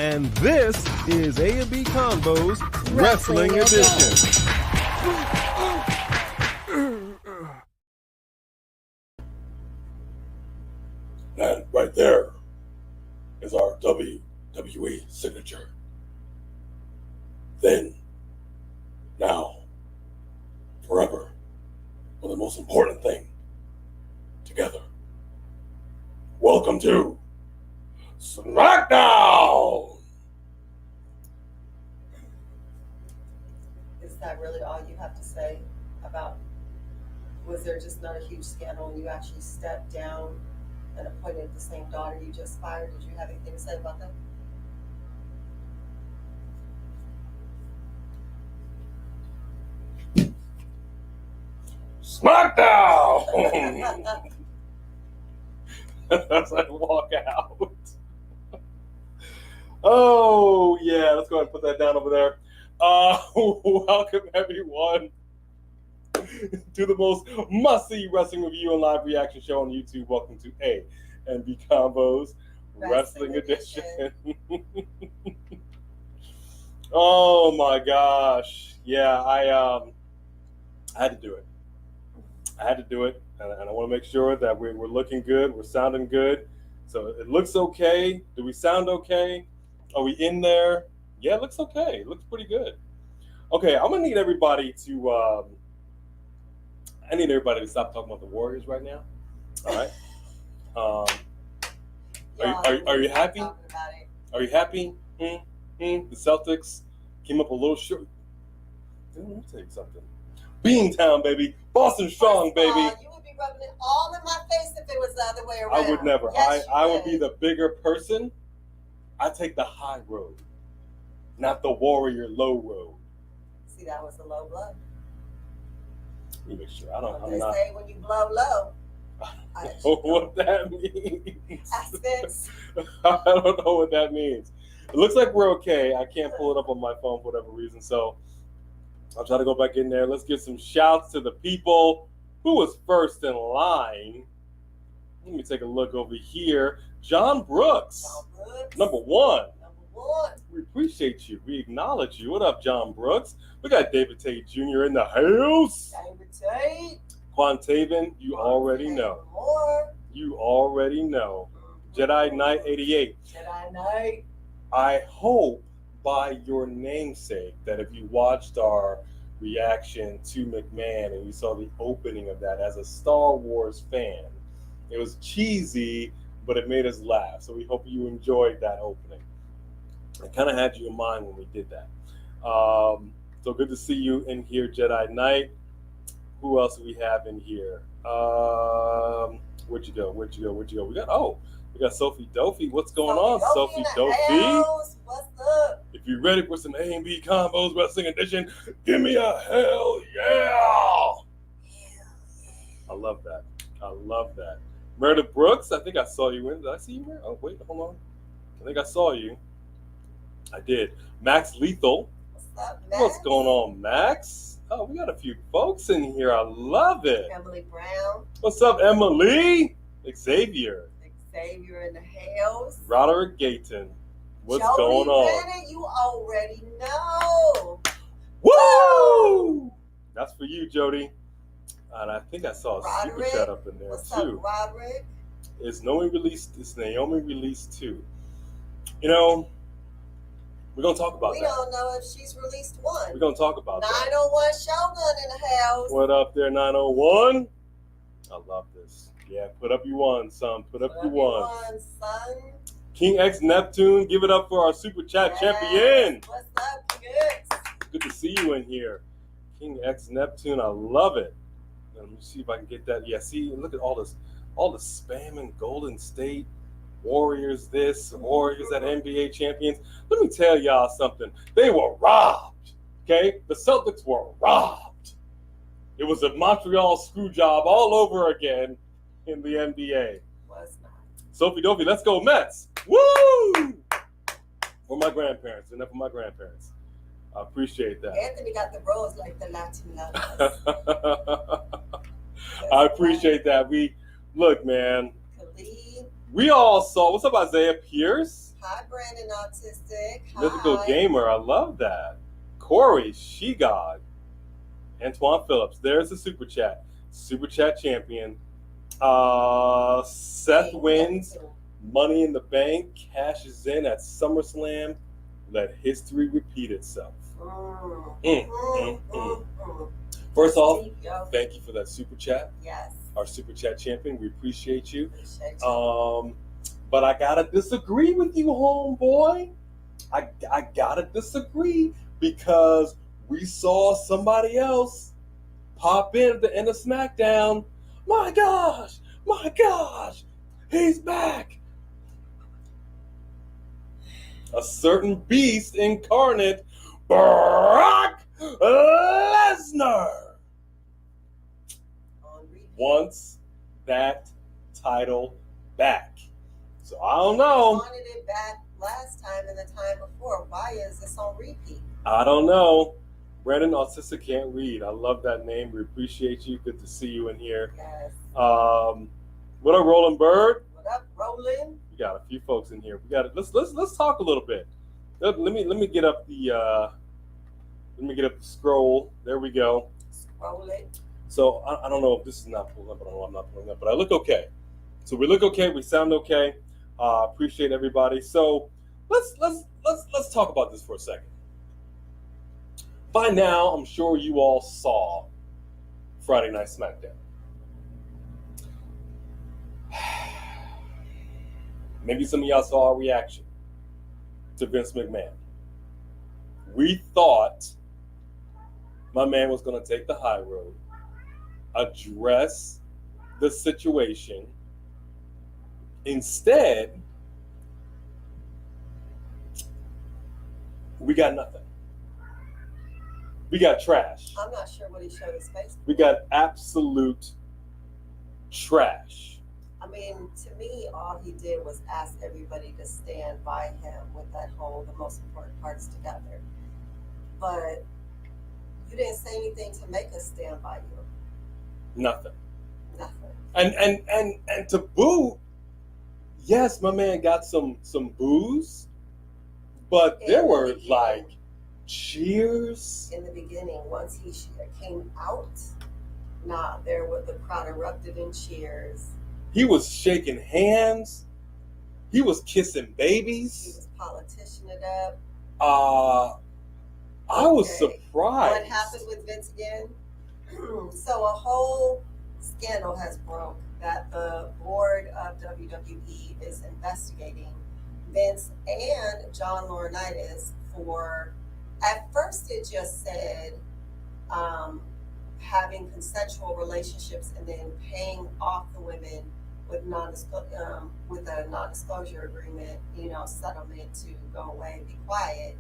And this is A&B Convo's Wrestling Edition. And right there is our WWE signature. Then, now, forever, for the most important thing, together. Welcome to Smackdown! Is that really all you have to say about, was there just not a huge scandal when you actually stepped down and appointed the same daughter you just fired? Did you have anything to say about that? Smackdown! As I walk out. Oh, yeah, let's go ahead and put that down over there. Welcome, everyone, to the most must-see wrestling review and live reaction show on YouTube. Welcome to A&B Convo's Wrestling Edition. Oh, my gosh. Yeah, I had to do it. And I want to make sure that we're looking good, we're sounding good. So it looks okay. Do we sound okay? Are we in there? Yeah, it looks okay. It looks pretty good. Okay, I'm gonna need everybody to. I need everybody to stop talking about the Warriors right now. All right. Are you happy? Are you happy? The Celtics came up a little short. Let me tell you something. Beantown, baby. Boston strong, baby. You would be rubbing it all in my face if it was the other way around. I would never. Yes, I would be the bigger person. I take the high road, not the warrior low road. See, that was the low blow. Let me make sure. They say when you blow low. I don't know what that means. Aspects. I don't know what that means. It looks like we're okay. I can't pull it up on my phone for whatever reason, so I'll try to go back in there. Let's give some shouts to the people who was first in line. Let me take a look over here. John Brooks. Number one. We appreciate you. We acknowledge you. What up, John Brooks? We got David Tate Jr. in the house. David Tate. Quantaven, you already know. You already know. Jedi Knight 88. Jedi Knight. I hope by your namesake that if you watched our reaction to McMahon and you saw the opening of that as a Star Wars fan, it was cheesy, but it made us laugh. So we hope you enjoyed that opening. I kind of had you in mind when we did that. So good to see you in here, Jedi Knight. Who else do we have in here? Where'd you go? We got Sophie Dopey. What's going on, Sophie Dopey? What's up? If you're ready for some A&B Combos Wrestling Edition, give me a hell yeah! I love that. Meredith Brooks, I think I saw you in. Did I see you here? Oh, wait, hold on. I think I saw you. I did. Max Lethal. What's up, Max? What's going on, Max? Oh, we got a few folks in here. I love it. Emily Brown. What's up, Emily? Xavier in the house. Roderick Gayton. What's Jody going on? Bennett, you already know. Woo! That's for you, Jody. And I think I saw a Roderick. super chat up in there What's too. up, Roderick? Is Naomi released too? You know, we're gonna talk about that. We don't know if she's released one. We're gonna talk about 901 Shogun in the house. What up there, 901? I love this. Yeah, put up your one, son. Put up your one. Son. King X Neptune, give it up for our super chat champion. What's up, King X? Good to see you in here. King X Neptune, I love it. Let me see if I can get that. Yeah, see, look at all the spamming Golden State Warriors this, Warriors that NBA champions. Let me tell y'all something. They were robbed. Okay? The Celtics were robbed. It was a Montreal screw job all over again in the NBA. Was not. Sophie Dovey, let's go Mets. Woo! For my grandparents, enough for my grandparents. I appreciate that. Anthony got the rose like the Latin lovers. I appreciate that. Look, man. Khalid. We all saw, what's up, Isaiah Pierce? Hi, Brandon Autistic. Hi. Mythical Gamer, I love that. Corey, She God. Antoine Phillips, there's the super chat. Super chat champion. Seth wins. Money in the Bank cashes in at SummerSlam. Let history repeat itself. First off, thank you for that super chat. Yes. Our super chat champion, we appreciate you. Appreciate you. But I gotta disagree with you, homeboy. I gotta disagree because we saw somebody else pop in at the end of Smackdown. My gosh, he's back. A certain beast incarnate, Brock Lesnar, wants that title back. So I don't know. He wanted it back last time and the time before. Why is this on repeat? I don't know. Brandon Autistic Can't Read. I love that name. We appreciate you. Good to see you in here. Yes. What up, Roland Bird? What up, Roland? We got a few folks in here. We got it. Let's talk a little bit. Let me get up the scroll. There we go. Scroll it. So I don't know if this is not pulling up. I don't know. I'm not pulling up, but I look okay. So we look okay. We sound okay. Appreciate everybody. So let's talk about this for a second. By now, I'm sure you all saw Friday Night Smackdown. Maybe some of y'all saw our reaction to Vince McMahon. We thought my man was going to take the high road, address the situation. Instead, we got nothing. We got trash. I'm not sure what he showed his face. We got absolute trash. I mean, to me, all he did was ask everybody to stand by him with that whole, the most important parts together. But you didn't say anything to make us stand by you. Nothing. Nothing. And to boot, yes, my man got some boos, but there were like cheers. In the beginning, once he came out, there was the crowd erupted in cheers. He was shaking hands. He was kissing babies. He was politicianing it up. I was surprised. What happened with Vince again? So a whole scandal has broke that the board of WWE is investigating Vince and John Laurinaitis for, at first it just said having consensual relationships and then paying off the women with with a non-disclosure agreement, settlement to go away and be quiet.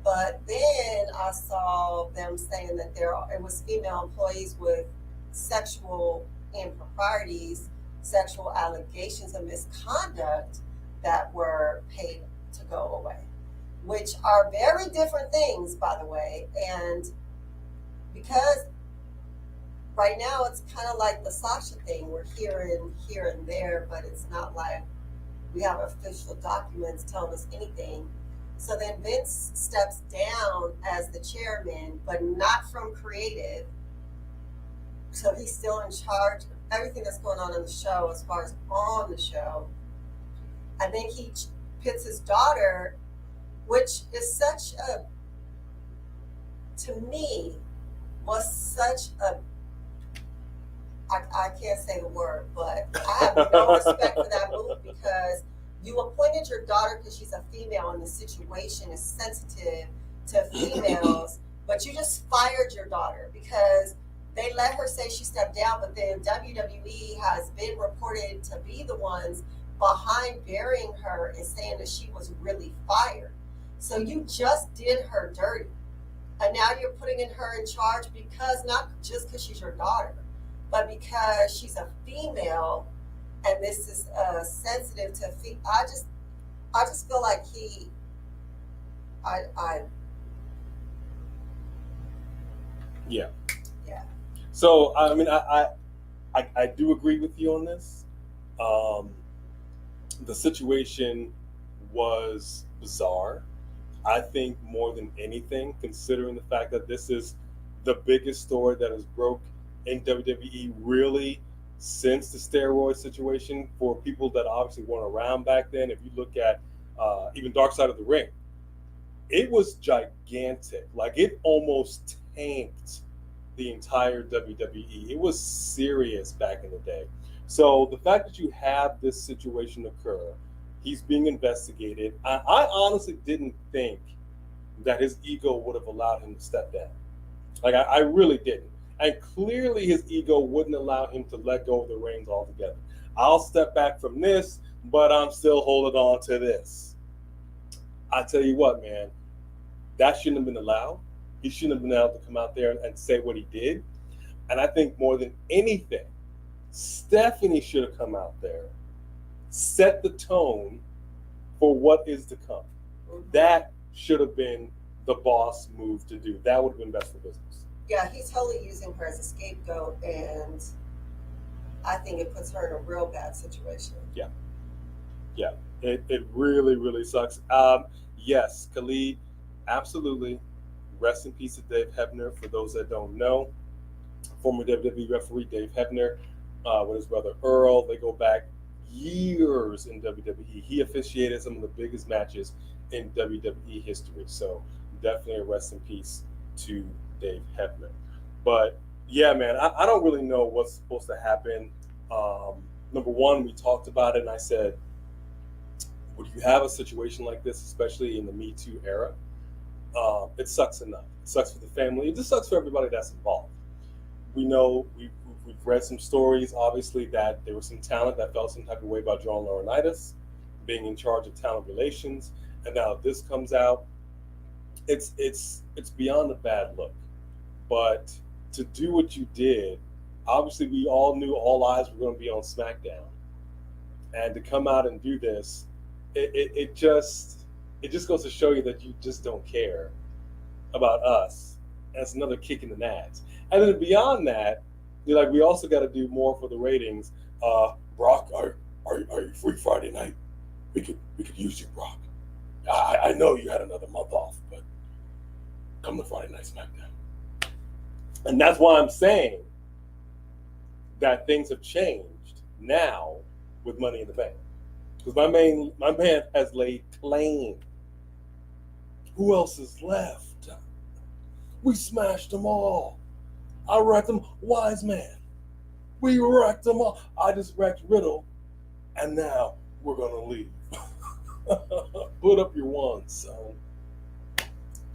But then I saw them saying that it was female employees with sexual improprieties, sexual allegations of misconduct that were paid to go away, which are very different things, by the way. And because right now it's kind of like the Sasha thing, we're hearing here and there, but it's not like we have official documents telling us anything. So then Vince steps down as the chairman, but not from creative. So he's still in charge of everything that's going on in the show as far as on the show. And then he pits his daughter, which is to me, was such a, I can't say the word, but I have no respect for that move because you appointed your daughter because she's a female and the situation is sensitive to females, but you just fired your daughter because they let her say she stepped down, but then WWE has been reported to be the ones behind burying her and saying that she was really fired. So you just did her dirty. And now you're putting her in charge because not just because she's your daughter, but because she's a female and this is sensitive to I just feel like Yeah. So I mean, I do agree with you on this. The situation was bizarre. I think more than anything, considering the fact that this is the biggest story that has broke in WWE really since the steroid situation, for people that obviously weren't around back then. If you look at even Dark Side of the Ring, it was gigantic. Like, it almost tanked the entire WWE. It was serious back in the day. So the fact that you have this situation occur, he's being investigated. I honestly didn't think that his ego would have allowed him to step down. Like, I really didn't. And clearly his ego wouldn't allow him to let go of the reins altogether. I'll step back from this, but I'm still holding on to this. I tell you what, man, that shouldn't have been allowed. He shouldn't have been able to come out there and say what he did. And I think more than anything, Stephanie should have come out there, set the tone for what is to come. That should have been the boss move to do. That would have been best for business. Yeah, he's totally using her as a scapegoat, and I think it puts her in a real bad situation. Yeah, it really, really sucks. Yes, Khalid, absolutely. Rest in peace to Dave Hebner. For those that don't know, former WWE referee Dave Hebner with his brother Earl. They go back years in WWE. He officiated some of the biggest matches in WWE history. So definitely a rest in peace to Dave Hebner. But yeah, man, I don't really know what's supposed to happen. Number one, we talked about it, and I said, would you have a situation like this, especially in the Me Too era? It sucks enough. It sucks for the family. It just sucks for everybody that's involved. We know, we've read some stories, obviously, that there was some talent that felt some type of way about John Laurinaitis being in charge of talent relations, and now this comes out. It's beyond a bad look. But to do what you did, obviously we all knew all eyes were going to be on SmackDown, and to come out and do this, it just goes to show you that you just don't care about us. That's another kick in the nads. And then beyond that, you're like, we also got to do more for the ratings. Brock, are you free Friday night? We could use you, Brock. I know you had another month off, but come to Friday Night SmackDown. And that's why I'm saying that things have changed now with Money in the Bank. Because my man has laid claim. Who else is left? We smashed them all. I wrecked them. Wise man. We wrecked them all. I just wrecked Riddle, and now we're gonna leave. Put up your ones, son.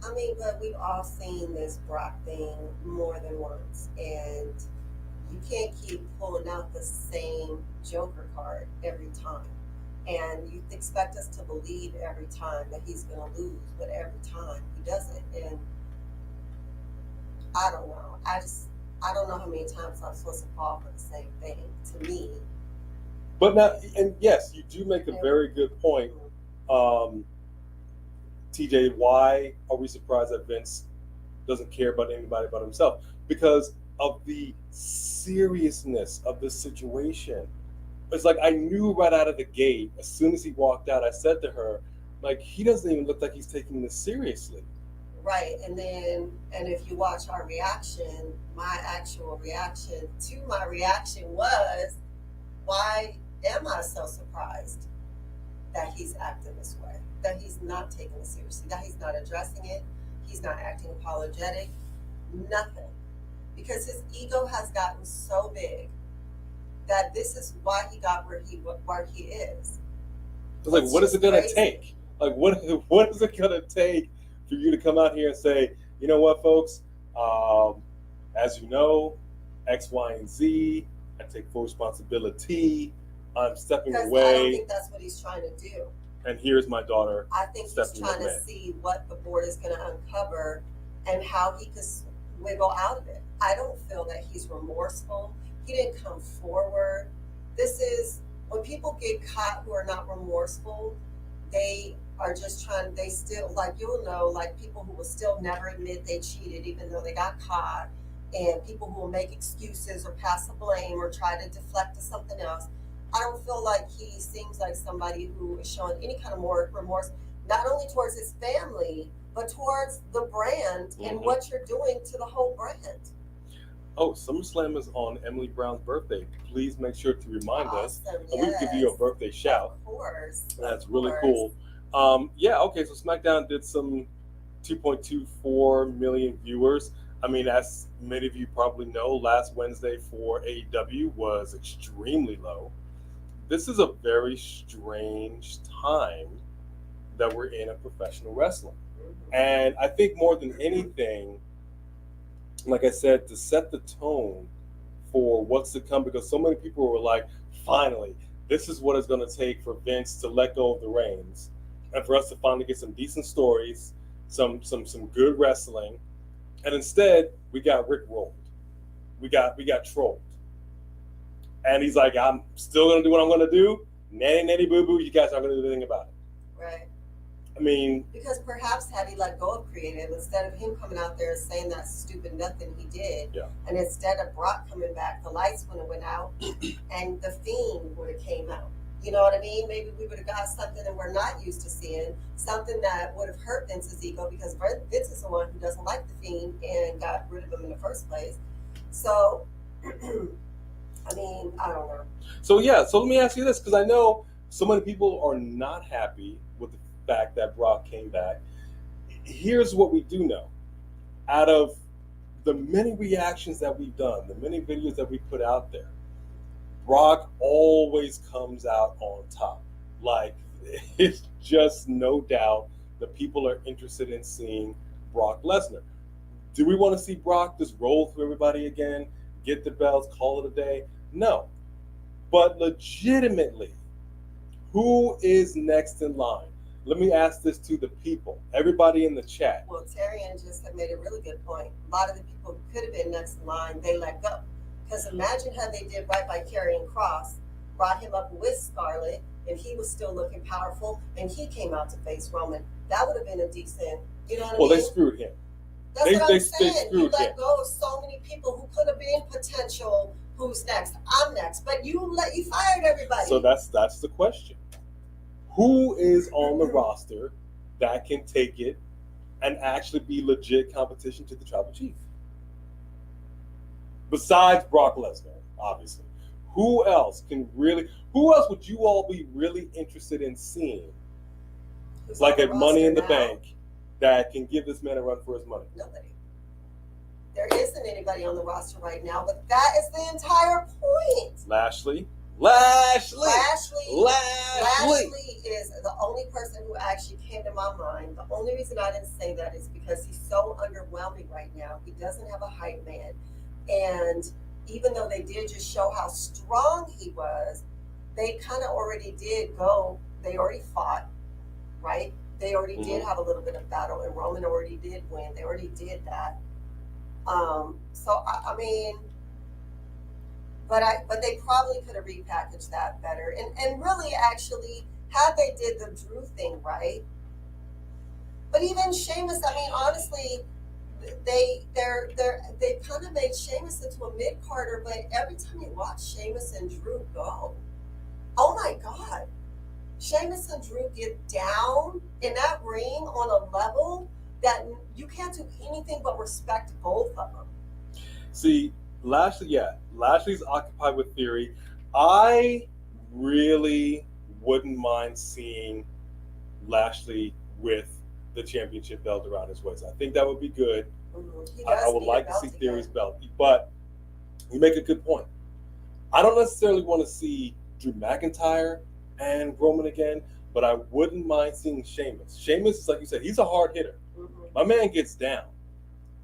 I mean, but we've all seen this Brock thing more than once, and you can't keep pulling out the same Joker card every time. And you expect us to believe every time that he's going to lose, but every time he doesn't. And I don't know. I don't know how many times I'm supposed to fall for the same thing. To me. But now, and yes, you do make a very good point. TJ, why are we surprised that Vince doesn't care about anybody but himself? Because of the seriousness of this situation. It's like I knew right out of the gate, as soon as he walked out, I said to her, like, he doesn't even look like he's taking this seriously. Right. And if you watch our reaction, my actual reaction to my reaction was, why am I so surprised that he's acting this way? That he's not taking it seriously, that he's not addressing it, he's not acting apologetic, nothing. Because his ego has gotten so big that this is why he got where he is. It's like, what is it going to take? Like, what is it going to take for you to come out here and say, you know what, folks, as you know, X, Y, and Z, I take full responsibility. I'm stepping away. I don't think that's what he's trying to do. And here's my daughter. I think he's trying to see what the board is going to uncover and how he could wiggle out of it. I don't feel that he's remorseful. He didn't come forward. This is when people get caught who are not remorseful, they are just trying, they still, like, you'll know, like people who will still never admit they cheated even though they got caught, and people who will make excuses or pass the blame or try to deflect to something else. I don't feel like he seems like somebody who is showing any kind of more remorse, not only towards his family, but towards the brand and what you're doing to the whole brand. Oh, SummerSlam is on Emily Brown's birthday. Please make sure to remind us. And we can give you a birthday shout. Of course. That's really cool. Okay, so SmackDown did some 2.24 million viewers. I mean, as many of you probably know, last Wednesday for AEW was extremely low. This is a very strange time that we're in professional wrestling. And I think more than anything, like I said, to set the tone for what's to come, because so many people were like, finally, this is what it's going to take for Vince to let go of the reins and for us to finally get some decent stories, some good wrestling. And instead, we got Rick rolled. We got trolled. And he's like, I'm still going to do what I'm going to do. Nanny boo-boo, you guys aren't going to do anything about it. Right. I mean, because perhaps had he let go of creative, instead of him coming out there and saying that stupid nothing he did, and instead of Brock coming back, the lights would have went out, and the Fiend would have came out. You know what I mean? Maybe we would have got something that we're not used to seeing, something that would have hurt Vince's ego, because Vince is the one who doesn't like the Fiend and got rid of him in the first place. So, I mean, I don't know. So let me ask you this, because I know so many people are not happy with the fact that Brock came back. Here's what we do know. Out of the many reactions that we've done, the many videos that we put out there, Brock always comes out on top. Like, it's just no doubt that people are interested in seeing Brock Lesnar. Do we want to see Brock just roll through everybody again, get the belts, call it a day? No. But legitimately, who is next in line? Let me ask this to the people, everybody in the chat. Well, Tyrion just had made a really good point. A lot of the people who could have been next in line, they let go. Because imagine how they did right by Karrion Kross, brought him up with Scarlett, and he was still looking powerful, and he came out to face Roman. That would have been a decent, you know what I mean? Well, they screwed him. That's what I'm saying. You let go of so many people who could have been potential. Who's next? I'm next. But you fired everybody. So that's the question. Who is on the roster that can take it and actually be legit competition to the tribal chief? Besides Brock Lesnar, obviously. Who else would you all be really interested in seeing? Who's like a Money in the now? Bank that can give this man a run for his money? Nobody. There isn't anybody on the roster right now, but that is the entire point. Lashley is the only person who actually came to my mind. The only reason I didn't say that is because he's so underwhelming right now. He doesn't have a hype man. And even though they did just show how strong he was, they kind of already did go, they already fought, right? They already did have a little bit of battle, and Roman already did win. They already did that. So I mean, but they probably could have repackaged that better, and really actually had they did the Drew thing right. But even Sheamus, I mean, honestly, they kind of made Sheamus into a mid-carder, but every time you watch Sheamus and Drew go, oh my God, Sheamus and Drew get down in that ring on a level that you can't do anything but respect both of them. See, Lashley's occupied with Theory. I really wouldn't mind seeing Lashley with the championship belt around his waist. I think that would be good. I would like to see Theory's belt. But you make a good point. I don't necessarily want to see Drew McIntyre and Roman again, but I wouldn't mind seeing Sheamus. Sheamus is, like you said, he's a hard hitter. My man gets down.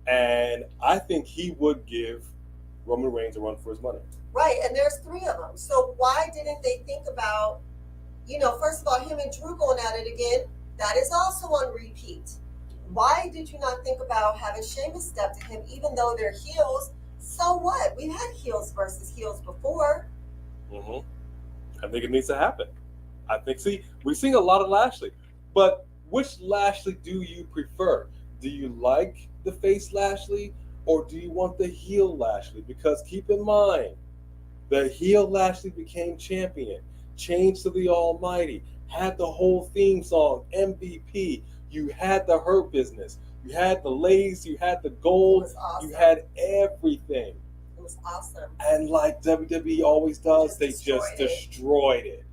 And I think he would give Roman Reigns a run for his money. Right, and there's 3 of them. So why didn't they think about, first of all, him and Drew going at it again? That is also on repeat. Why did you not think about having Sheamus step to him, even though they're heels? So what? We've had heels versus heels before. I think it needs to happen. We're seeing a lot of Lashley. But which Lashley do you prefer? Do you like the face Lashley, or do you want the heel Lashley? Because keep in mind, The heel Lashley became champion, changed to the Almighty, had the whole theme song, MVP. You had the Hurt Business. You had the lace. You had the gold. It was awesome. You had everything. It was awesome. And like WWE always does, they just destroyed it.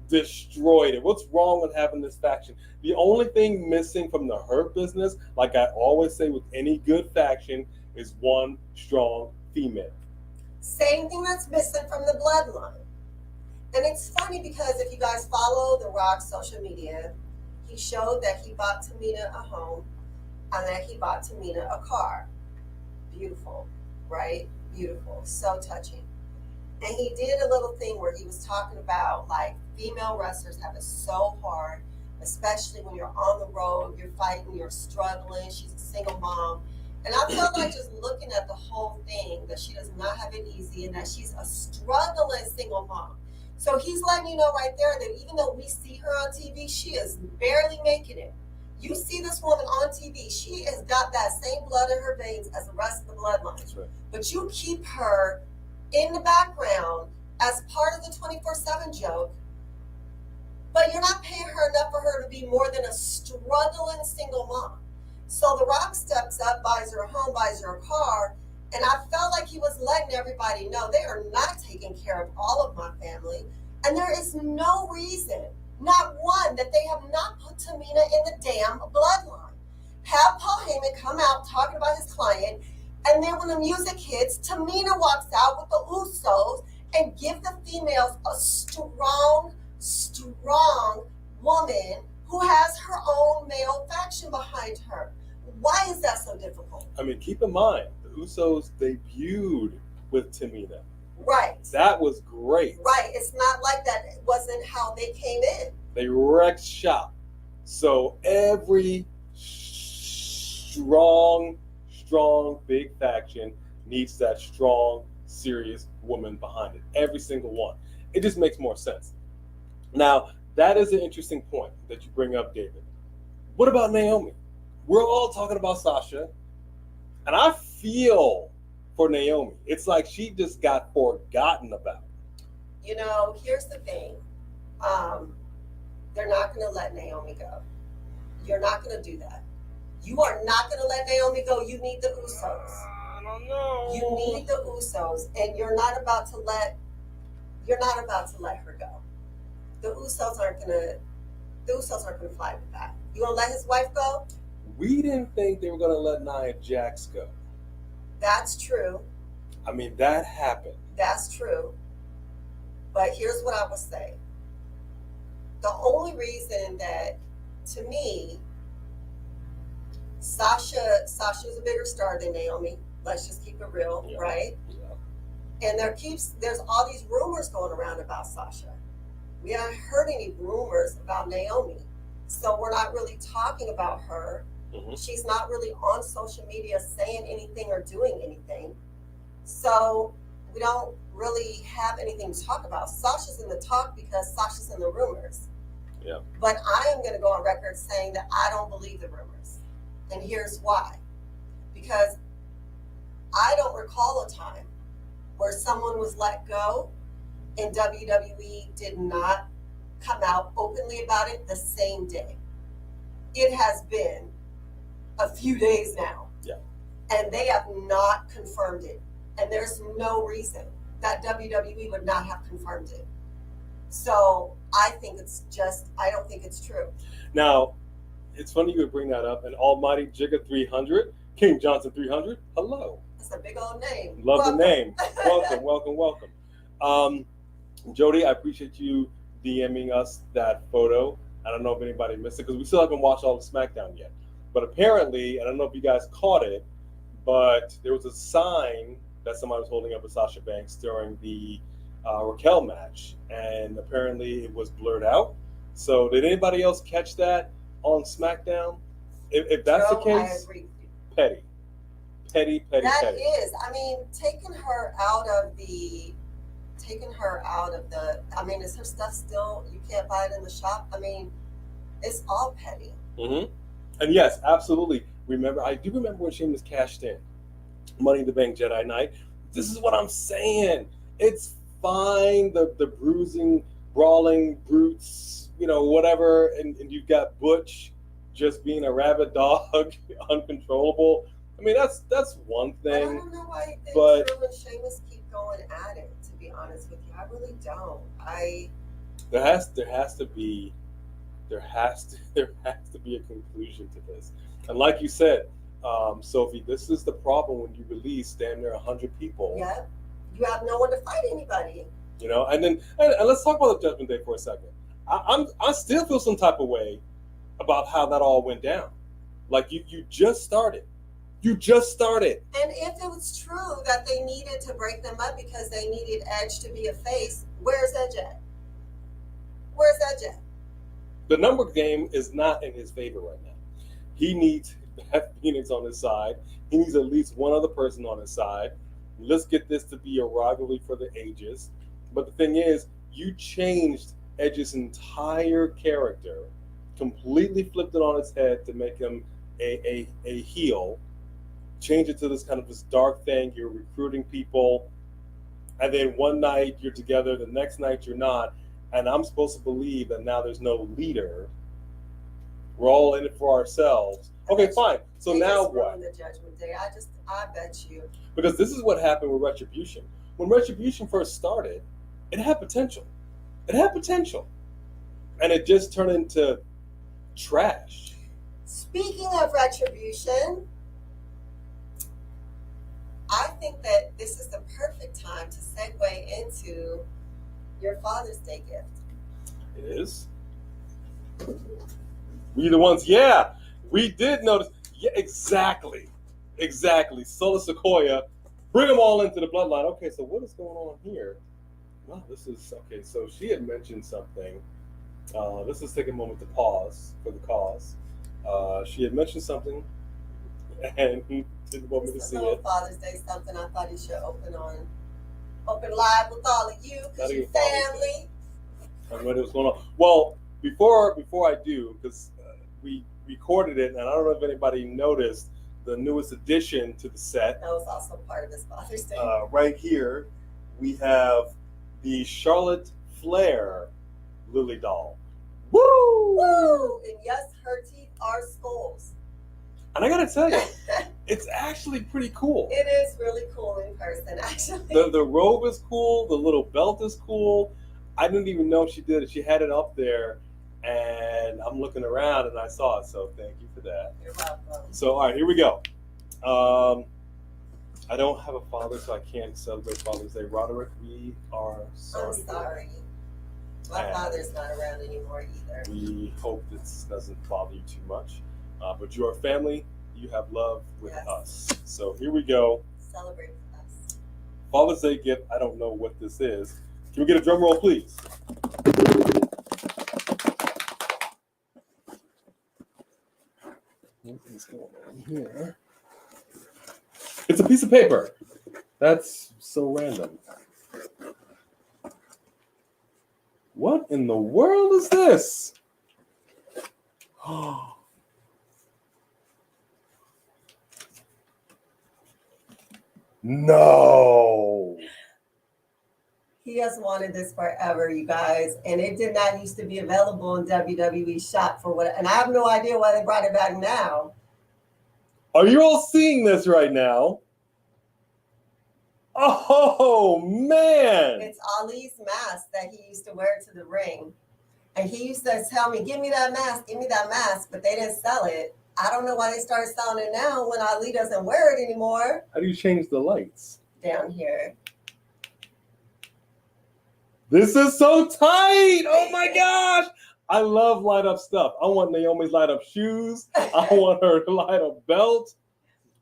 Destroyed it. What's wrong with having this faction? The only thing missing from the Hurt Business, like I always say with any good faction, is one strong female. Same thing that's missing from the Bloodline. And it's funny because if you guys follow The Rock's social media, he showed that he bought Tamina a home and that he bought Tamina a car. Beautiful, right? Beautiful. So touching. And he did a little thing where he was talking about like female wrestlers have it so hard, especially when you're on the road, you're fighting, you're struggling. She's a single mom. And I felt like just looking at the whole thing that she does not have it easy and that she's a struggling single mom. So he's letting you know right there that even though we see her on TV, she is barely making it. You see this woman on TV, she has got that same blood in her veins as the rest of the bloodline. That's right. But you keep her in the background as part of the 24/7 joke, but you're not paying her enough for her to be more than a struggling single mom. So The Rock steps up, buys her a home, buys her a car, and I felt like he was letting everybody know they are not taking care of all of my family. And there is no reason, not one, that they have not put Tamina in the damn bloodline. Have Paul Heyman come out talking about his client, and then when the music hits, Tamina walks out with the Usos and give the females a strong woman who has her own male faction behind her. Why is that so difficult? I mean, keep in mind, the Usos debuted with Tamina. Right. That was great. Right. It's not like that. It wasn't how they came in. They wrecked shop. So every strong big faction needs that strong, serious woman behind it. Every single one. It just makes more sense. Now, that is an interesting point that you bring up, David. What about Naomi? We're all talking about Sasha, and I feel for Naomi. It's like she just got forgotten about. You know, here's the thing. They're not going to let Naomi go. You're not going to do that. You are not going to let Naomi go. You need the Usos. I don't know. You need the Usos, and you're not about to let her go. The Usos aren't gonna fly with that. You gonna let his wife go? We didn't think they were gonna let Nia Jax go. That's true. I mean, that happened. That's true. But here's what I will say. The only reason that, to me, Sasha's a bigger star than Naomi. Let's just keep it real, Yeah. right? Yeah. And there's all these rumors going around about Sasha. We haven't heard any rumors about Naomi. So we're not really talking about her. Mm-hmm. She's not really on social media saying anything or doing anything. So we don't really have anything to talk about. Sasha's in the talk because Sasha's in the rumors. Yeah. But I am going to go on record saying that I don't believe the rumors. And here's why. Because I don't recall a time where someone was let go and WWE did not come out openly about it the same day. It has been a few days now. Yeah. And they have not confirmed it. And there's no reason that WWE would not have confirmed it. So I don't think it's true. Now, it's funny you would bring that up. And Almighty Jigga 300, King Johnson 300, hello. It's a big old name. Love the name. Welcome. Jody, I appreciate you DMing us that photo. I don't know if anybody missed it because we still haven't watched all of Smackdown yet. But apparently, I don't know if you guys caught it, but there was a sign that somebody was holding up with Sasha Banks during the Raquel match, and apparently it was blurred out. So did anybody else catch that on SmackDown? If that's the case, I agree with you. petty. That is, I mean, taking her out of the, I mean, is her stuff still, you can't buy it in the shop? I mean, it's all petty. Mm-hmm. And yes, absolutely. I do remember when Sheamus cashed in Money in the Bank Jedi Night. This is what I'm saying. It's fine, the bruising, brawling brutes, whatever, and you've got Butch just being a rabid dog, uncontrollable. I mean, that's one But I thing. don't know why but- Drew and Sheamus keep going at it, to be honest with you. I really don't. There has to be a conclusion to this. And like you said, Sophie, this is the problem when you release damn near 100 people. Yeah. You have no one to fight anybody. And let's talk about the Judgment Day for a second. I still feel some type of way about how that all went down. Like you just started. You just started. And if it was true that they needed to break them up because they needed Edge to be a face, where's Edge at? Where's Edge at? The number game is not in his favor right now. He needs to have Phoenix on his side. He needs at least one other person on his side. Let's get this to be a rivalry for the ages. But the thing is, you changed Edge's entire character, completely flipped it on its head to make him a heel, change it to this kind of this dark thing. You're recruiting people, and then one night you're together, the next night you're not. And I'm supposed to believe that now there's no leader. We're all in it for ourselves. Okay, fine. So They now just what? ruined the Judgment Day. I bet you. Because this is what happened with Retribution. When Retribution first started, it had potential. It had potential. And it just turned into trash. Speaking of Retribution, I think that this is the perfect time to segue into your Father's Day gift. It is. We the ones, yeah. We did notice. Yeah, exactly. Solar Sequoia. Bring them all into the bloodline. Okay, so what is going on here? Wow, this is okay. So she had mentioned something. Let's just take a moment to pause for the cause. She had mentioned something, and he didn't want me to see it. Father's Day something I thought he should open live with all of you because your family. And what was going on? Well, before I do, because we recorded it, and I don't know if anybody noticed the newest addition to the set. That was also part of this Father's Day. Right here, we have the Charlotte Flair Lily doll. Woo! Woo! And yes, her teeth are skulls. And I gotta tell you, it's actually pretty cool. It is really cool in person, actually. The robe is cool. The little belt is cool. I didn't even know she did it. She had it up there, and I'm looking around and I saw it. So thank you for that. You're welcome. So all right, here we go. I don't have a father, so I can't celebrate Father's Day. Roderick, we are sorry. I'm sorry. My father's not around anymore either. We hope this doesn't bother you too much. But you are family. You have love with us. So here we go. Celebrate with us. Father's Day gift. I don't know what this is. Can we get a drum roll, please? What is going on here? It's a piece of paper. That's so random. What in the world is this? No. He has wanted this forever, you guys, and it did not used to be available in WWE Shop for what, and I have no idea why they brought it back now. Are you all seeing this right now? Oh, man. It's Ali's mask that he used to wear to the ring. And he used to tell me, give me that mask, but they didn't sell it. I don't know why they started selling it now when Ali doesn't wear it anymore. How do you change the lights? Down here. This is so tight. Oh, my gosh. I love light up stuff. I want Naomi's light up shoes. I want her light up belt.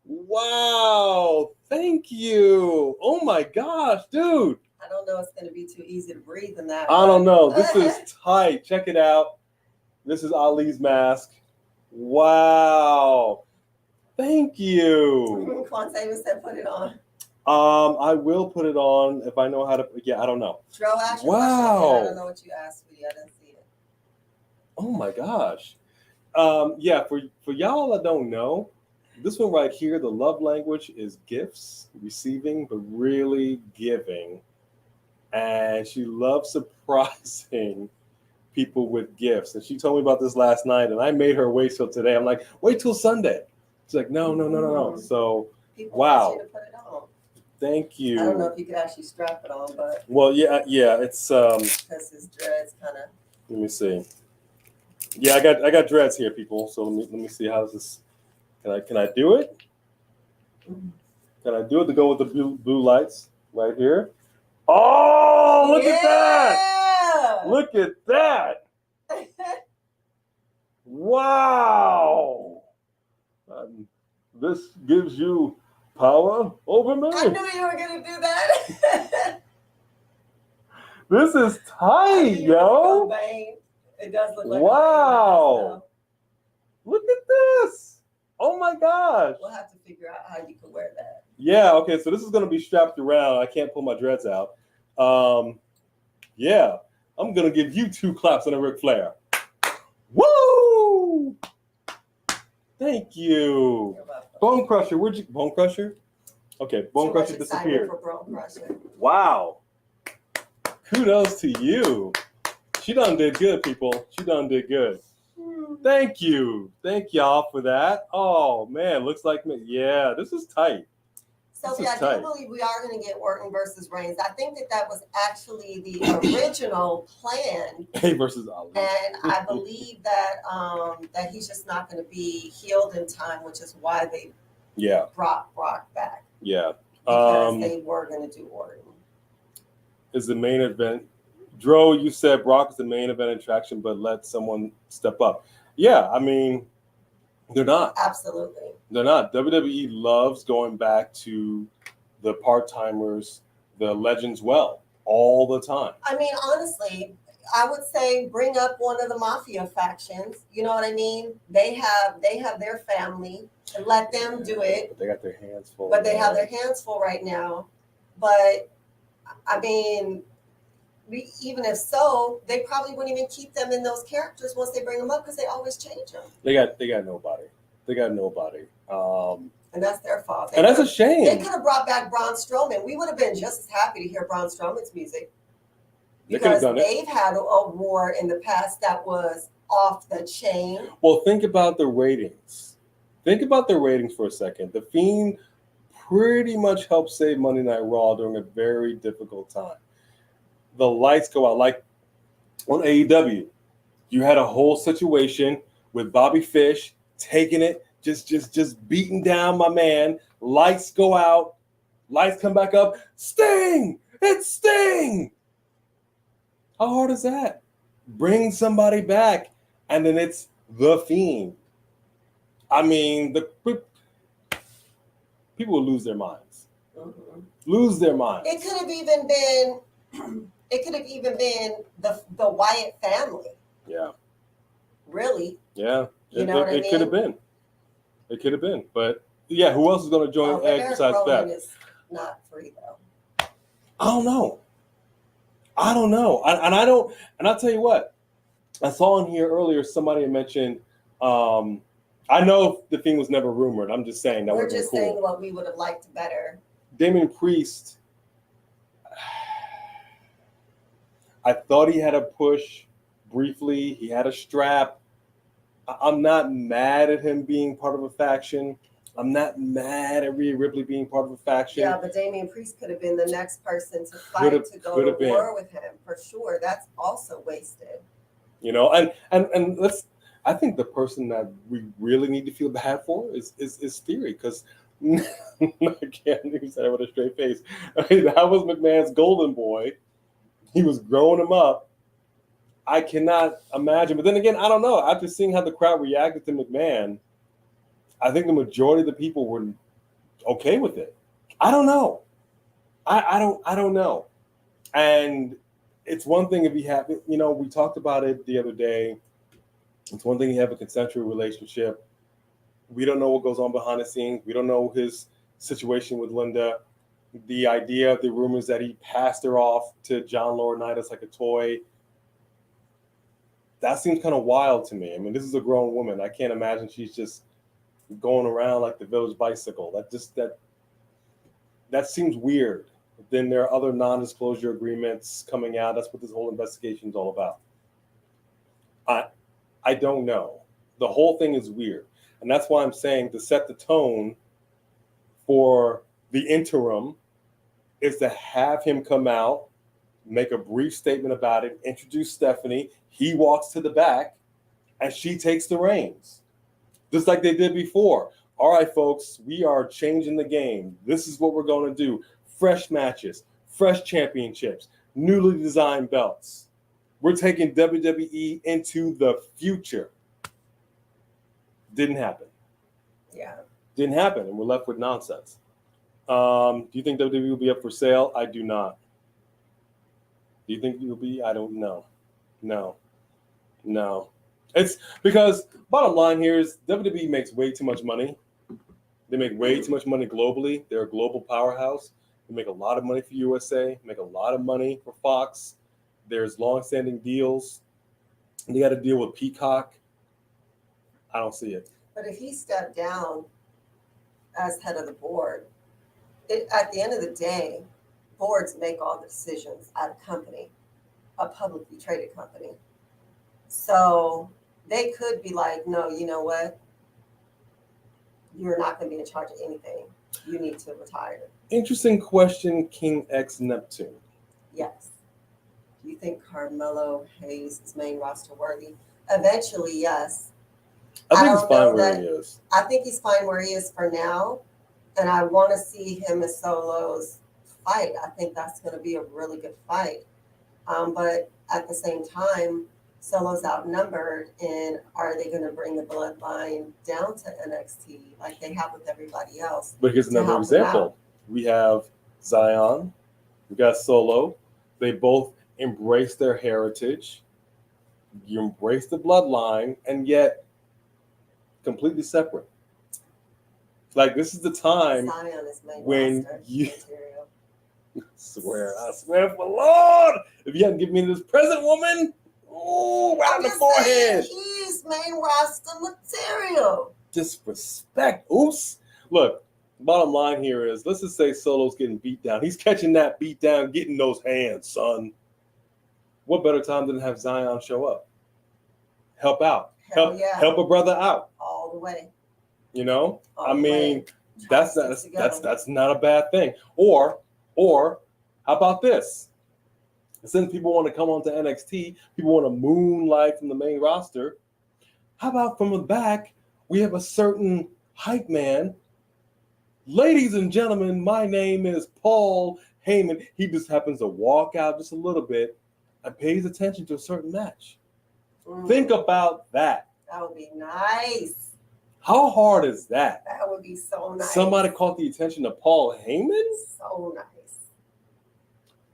Wow. Thank you. Oh, my gosh, dude. I don't know. It's going to be too easy to breathe in that. I don't know. This is tight. Check it out. This is Ali's mask. Wow. Thank you. Quanta even said put it on. I will put it on if I know how to. Yeah, I don't know. Dro asked Wow. I don't know what you asked me. I didn't see it. Oh my gosh. Yeah, for y'all that don't know, This one right here, the love language is gifts, receiving, but really giving. And she loves surprising people with gifts. And she told me about this last night, and I made her wait till today. I'm like, wait till Sunday. She's like, no. So, People wow. want you to put it on. Thank you. I don't know if you could actually strap it on, but well, yeah, it's because his dreads kind of. let me see. Yeah, I got dreads here, people. So let me see how this. Can I do it? Can I do it to go with the blue lights right here? Oh, look at that! Look at that! Wow! This gives you power over me. I knew you were gonna do that. This is tight, yo! It does look like. Wow! Look at this! Oh my gosh! We'll have to figure out how you can wear that. Yeah, okay, so this is going to be strapped around. I can't pull my dreads out. Yeah, I'm going to give you 2 claps on a Ric Flair. Woo! Thank you. Bone Crusher, where'd you... Bone Crusher? Okay, Bone Crusher disappeared. For Bone Crusher. Wow. Kudos to you. She done did good, people. She done did good. Thank you. Thank y'all for that. Oh, man, looks like me. Yeah, this is tight. Sophie, I do believe we are going to get Orton versus Reigns. I think that was actually the original plan. Hey versus Ali. And I believe that he's just not going to be healed in time, which is why they brought Brock back. Yeah. Because they were going to do Orton. Is the main event. Dro, you said Brock is the main event attraction, but let someone step up. Yeah, I mean, they're not. Absolutely. They're not. WWE loves going back to the part-timers, the legends all the time. I mean, honestly, I would say bring up one of the mafia factions. You know what I mean? They have their family and let them do it. But they got their hands full. But they have their hands full right now. But, I mean... even if so, they probably wouldn't even keep them in those characters once they bring them up because they always change them. They got nobody. And that's their fault. And that's a shame. They could have brought back Braun Strowman. We would have been just as happy to hear Braun Strowman's music. Because they've had a war in the past that was off the chain. Well, think about the ratings. Think about the ratings for a second. The Fiend pretty much helped save Monday Night Raw during a very difficult time. The lights go out. Like on AEW, you had a whole situation with Bobby Fish taking it, just beating down my man. Lights go out. Lights come back up. Sting! It's Sting! How hard is that? Bring somebody back, and then it's the Fiend. I mean, the people will lose their minds. Mm-hmm. Lose their minds. It could have even been... It could have even been the Wyatt family. Yeah. Really? Yeah. You know what I mean? It could have been. It could have been. But yeah, who else is going to join Edge besides that? Is not free though. I don't know. And I'll tell you what. I saw in here earlier somebody had mentioned. I know the thing was never rumored. I'm just saying that. We're just saying what we would have liked better. Damian Priest. I thought he had a push briefly. He had a strap. I'm not mad at him being part of a faction. I'm not mad at Rhea Ripley being part of a faction. Yeah, but Damian Priest could have been the next person to fight to go to war with him for sure. That's also wasted. You know, and let's. I think the person that we really need to feel bad for is Theory, because I can't even say it with a straight face. I mean, that was McMahon's golden boy. He was growing him up. I cannot imagine. But then again, I don't know. After seeing how the crowd reacted to McMahon, I think the majority of the people were okay with it. I don't know. I don't know. And it's one thing if you have, you know, we talked about it the other day. It's one thing you have a consensual relationship. We don't know what goes on behind the scenes. We don't know his situation with Linda. The idea of the rumors that he passed her off to John Laurinaitis like a toy, that seems kind of wild to me. I mean, this is a grown woman. I can't imagine she's just going around like the village bicycle. That seems weird. Then there are other non-disclosure agreements coming out. That's what this whole investigation is all about. I don't know. The whole thing is weird. And that's why I'm saying to set the tone for the interim is to have him come out, make a brief statement about it, introduce Stephanie. He walks to the back and she takes the reins. Just like they did before. All right, folks, we are changing the game. This is what we're going to do. Fresh matches, fresh championships, newly designed belts. We're taking WWE into the future. Didn't happen. Yeah. Didn't happen, and we're left with nonsense. Do you think WWE will be up for sale? I do not. Do you think it will be? I don't know. No. It's because bottom line here is WWE makes way too much money. They make way too much money globally. They're a global powerhouse. They make a lot of money for USA, make a lot of money for Fox. There's long-standing deals. They got to deal with Peacock. I don't see it. But if he stepped down as head of the board, at the end of the day, boards make all the decisions at a company, a publicly traded company. So they could be like, no, you know what? You're not going to be in charge of anything. You need to retire. Interesting question, King X Neptune. Yes. Do you think Carmelo Hayes is main roster worthy? Eventually, yes. I think he's don't fine know where that- he is. I think he's fine where he is for now. And I want to see him and Solo's fight. I think that's going to be a really good fight. But at the same time, Solo's outnumbered. And are they going to bring the bloodline down to NXT like they have with everybody else? But here's to another help them example. out? We have Zion. We got Solo. They both embrace their heritage. You embrace the bloodline, and yet completely separate. Like, this is the time Zion is main when roster you- material. I swear for the Lord, if you hadn't given me this present, woman, ooh, right on the I'm just saying, forehead. he's main roster material. Disrespect. Oops. Look, bottom line here is, let's just say Solo's getting beat down. He's catching that beat down, getting those hands, son. What better time than to have Zion show up? Help out. Hell yeah. Help a brother out. All the way. You know? All I the mean, way. that's Try to stick that's not a bad thing. Or how about this? Since people want to come onto NXT, people want to moonlight from the main roster. How about from the back, we have a certain hype man. Ladies and gentlemen, my name is Paul Heyman. He just happens to walk out just a little bit and pays attention to a certain match. Think about that. That would be nice. How hard is that? That would be so nice. Somebody caught the attention of Paul Heyman? So nice.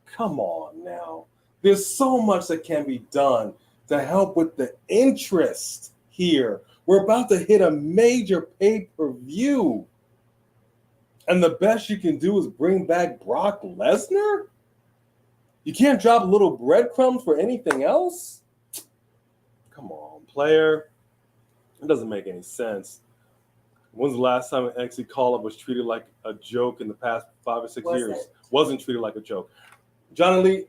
Come on now. There's so much that can be done to help with the interest here. We're about to hit a major pay-per-view. And the best you can do is bring back Brock Lesnar? You can't drop little breadcrumbs for anything else? Come on, player. It doesn't make any sense. When's the last time an NXT call-up was treated like a joke in the past 5 or 6 years? Wasn't treated like a joke. John Lee,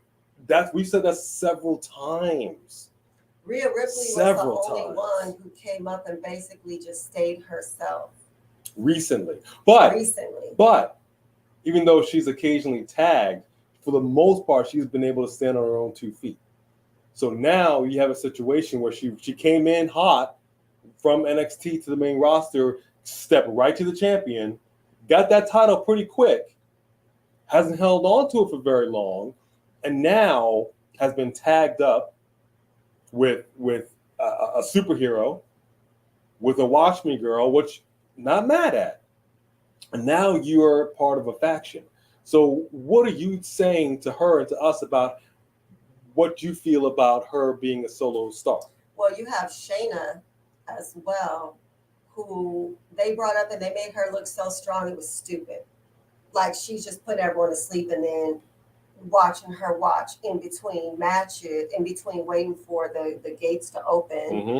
we've said that several times. Rhea Ripley was the only one who came up and basically just stayed herself. Recently. But even though she's occasionally tagged, for the most part, she's been able to stand on her own 2 feet. So now you have a situation where she came in hot from NXT to the main roster, stepped right to the champion, got that title pretty quick, hasn't held on to it for very long, and now has been tagged up with a superhero, with a Watch Me girl, which not mad at. And now you're part of a faction. So what are you saying to her and to us about what you feel about her being a solo star? Well, you have Shayna as well, who they brought up and they made her look so strong it was stupid. Like she's just putting everyone to sleep and then watching her watch in between matches, in between waiting for the gates to open. Mm-hmm.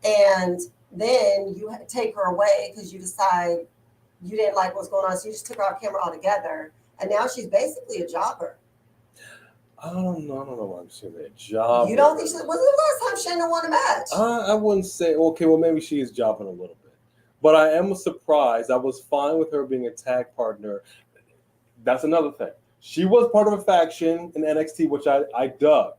And Then you take her away because you decide you didn't like what's going on, so you just took her off camera altogether, and now she's basically a jobber. I don't know why I'm saying that. Job. You don't think she? When was the last time Shayna won a match? I wouldn't say. Okay, well maybe she is jobbing a little bit, but I am surprised. I was fine with her being a tag partner. That's another thing. She was part of a faction in NXT, which I dug.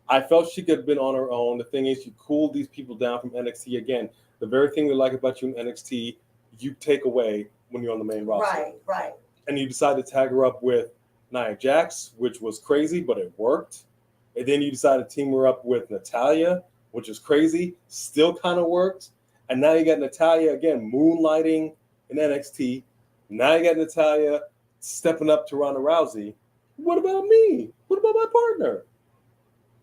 I felt she could have been on her own. The thing is, you cooled these people down from NXT again. The very thing we like about you in NXT, you take away when you're on the main roster. Right. And you decide to tag her up with Nia Jax, which was crazy, but it worked. And then you decide to team her up with Natalya, which is crazy, still kind of worked. And now you got Natalya again moonlighting in NXT. Now you got Natalya stepping up to Ronda Rousey. What about me? What about my partner?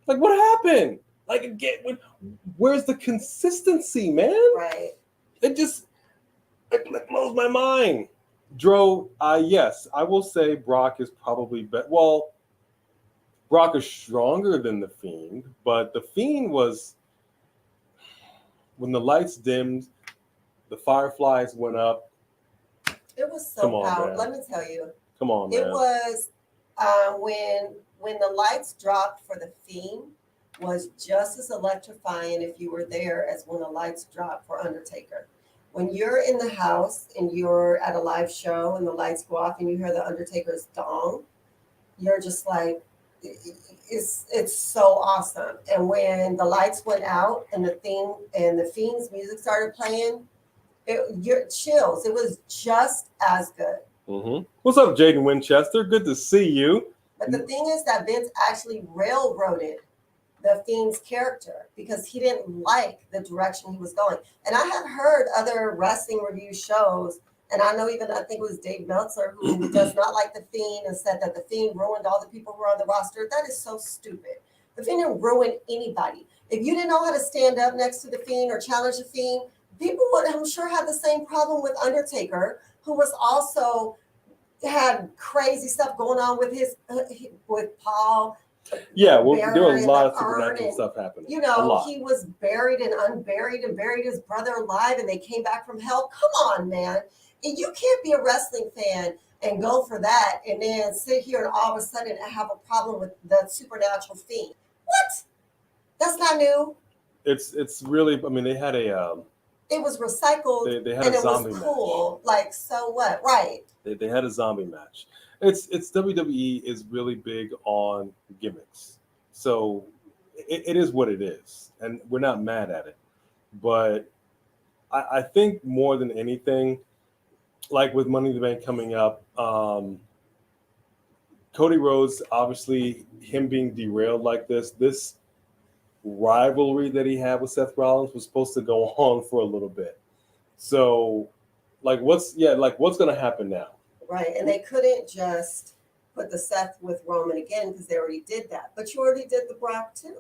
Like, what happened? Like, again, where's the consistency, man? Right. It just it blows my mind. Dro, yes, I will say Brock is probably better. Well, Brock is stronger than The Fiend, but The Fiend was, when the lights dimmed, the fireflies went up. It was so powerful. Let me tell you. Come on, man. It was when the lights dropped for The Fiend was just as electrifying if you were there as when the lights dropped for Undertaker. When you're in the house and you're at a live show and the lights go off and you hear the Undertaker's dong, you're just like, it's so awesome. And when the lights went out and the Fiend's music started playing, you're chills. It was just as good. Mm-hmm. What's up, Jaden Winchester? Good to see you. But the thing is that Vince actually railroaded the Fiend's character because he didn't like the direction he was going. And I have heard other wrestling review shows, and I know I think it was Dave Meltzer who does not like the Fiend and said that the Fiend ruined all the people who are on the roster. That is so stupid. The Fiend didn't ruin anybody. If you didn't know how to stand up next to the Fiend or challenge the Fiend, people would, I'm sure, have the same problem with Undertaker, who was also had crazy stuff going on with Paul. Yeah, well, there was a lot of supernatural stuff happening. You know, he was buried and unburied and buried his brother alive, and they came back from hell. Come on, man. You can't be a wrestling fan and go for that and then sit here and all of a sudden have a problem with the supernatural Fiend. What? That's not new. It's really, I mean, they had a... it was recycled they had and a it zombie was cool. Match. Like, so what? Right. They had a zombie match. It's WWE is really big on gimmicks. So it is what it is. And we're not mad at it. But I think more than anything, like with Money in the Bank coming up, Cody Rhodes, obviously him being derailed like this rivalry that he had with Seth Rollins was supposed to go on for a little bit. So what's going to happen now? Right. And they couldn't just put the Seth with Roman again because they already did that. But you already did the Brock too.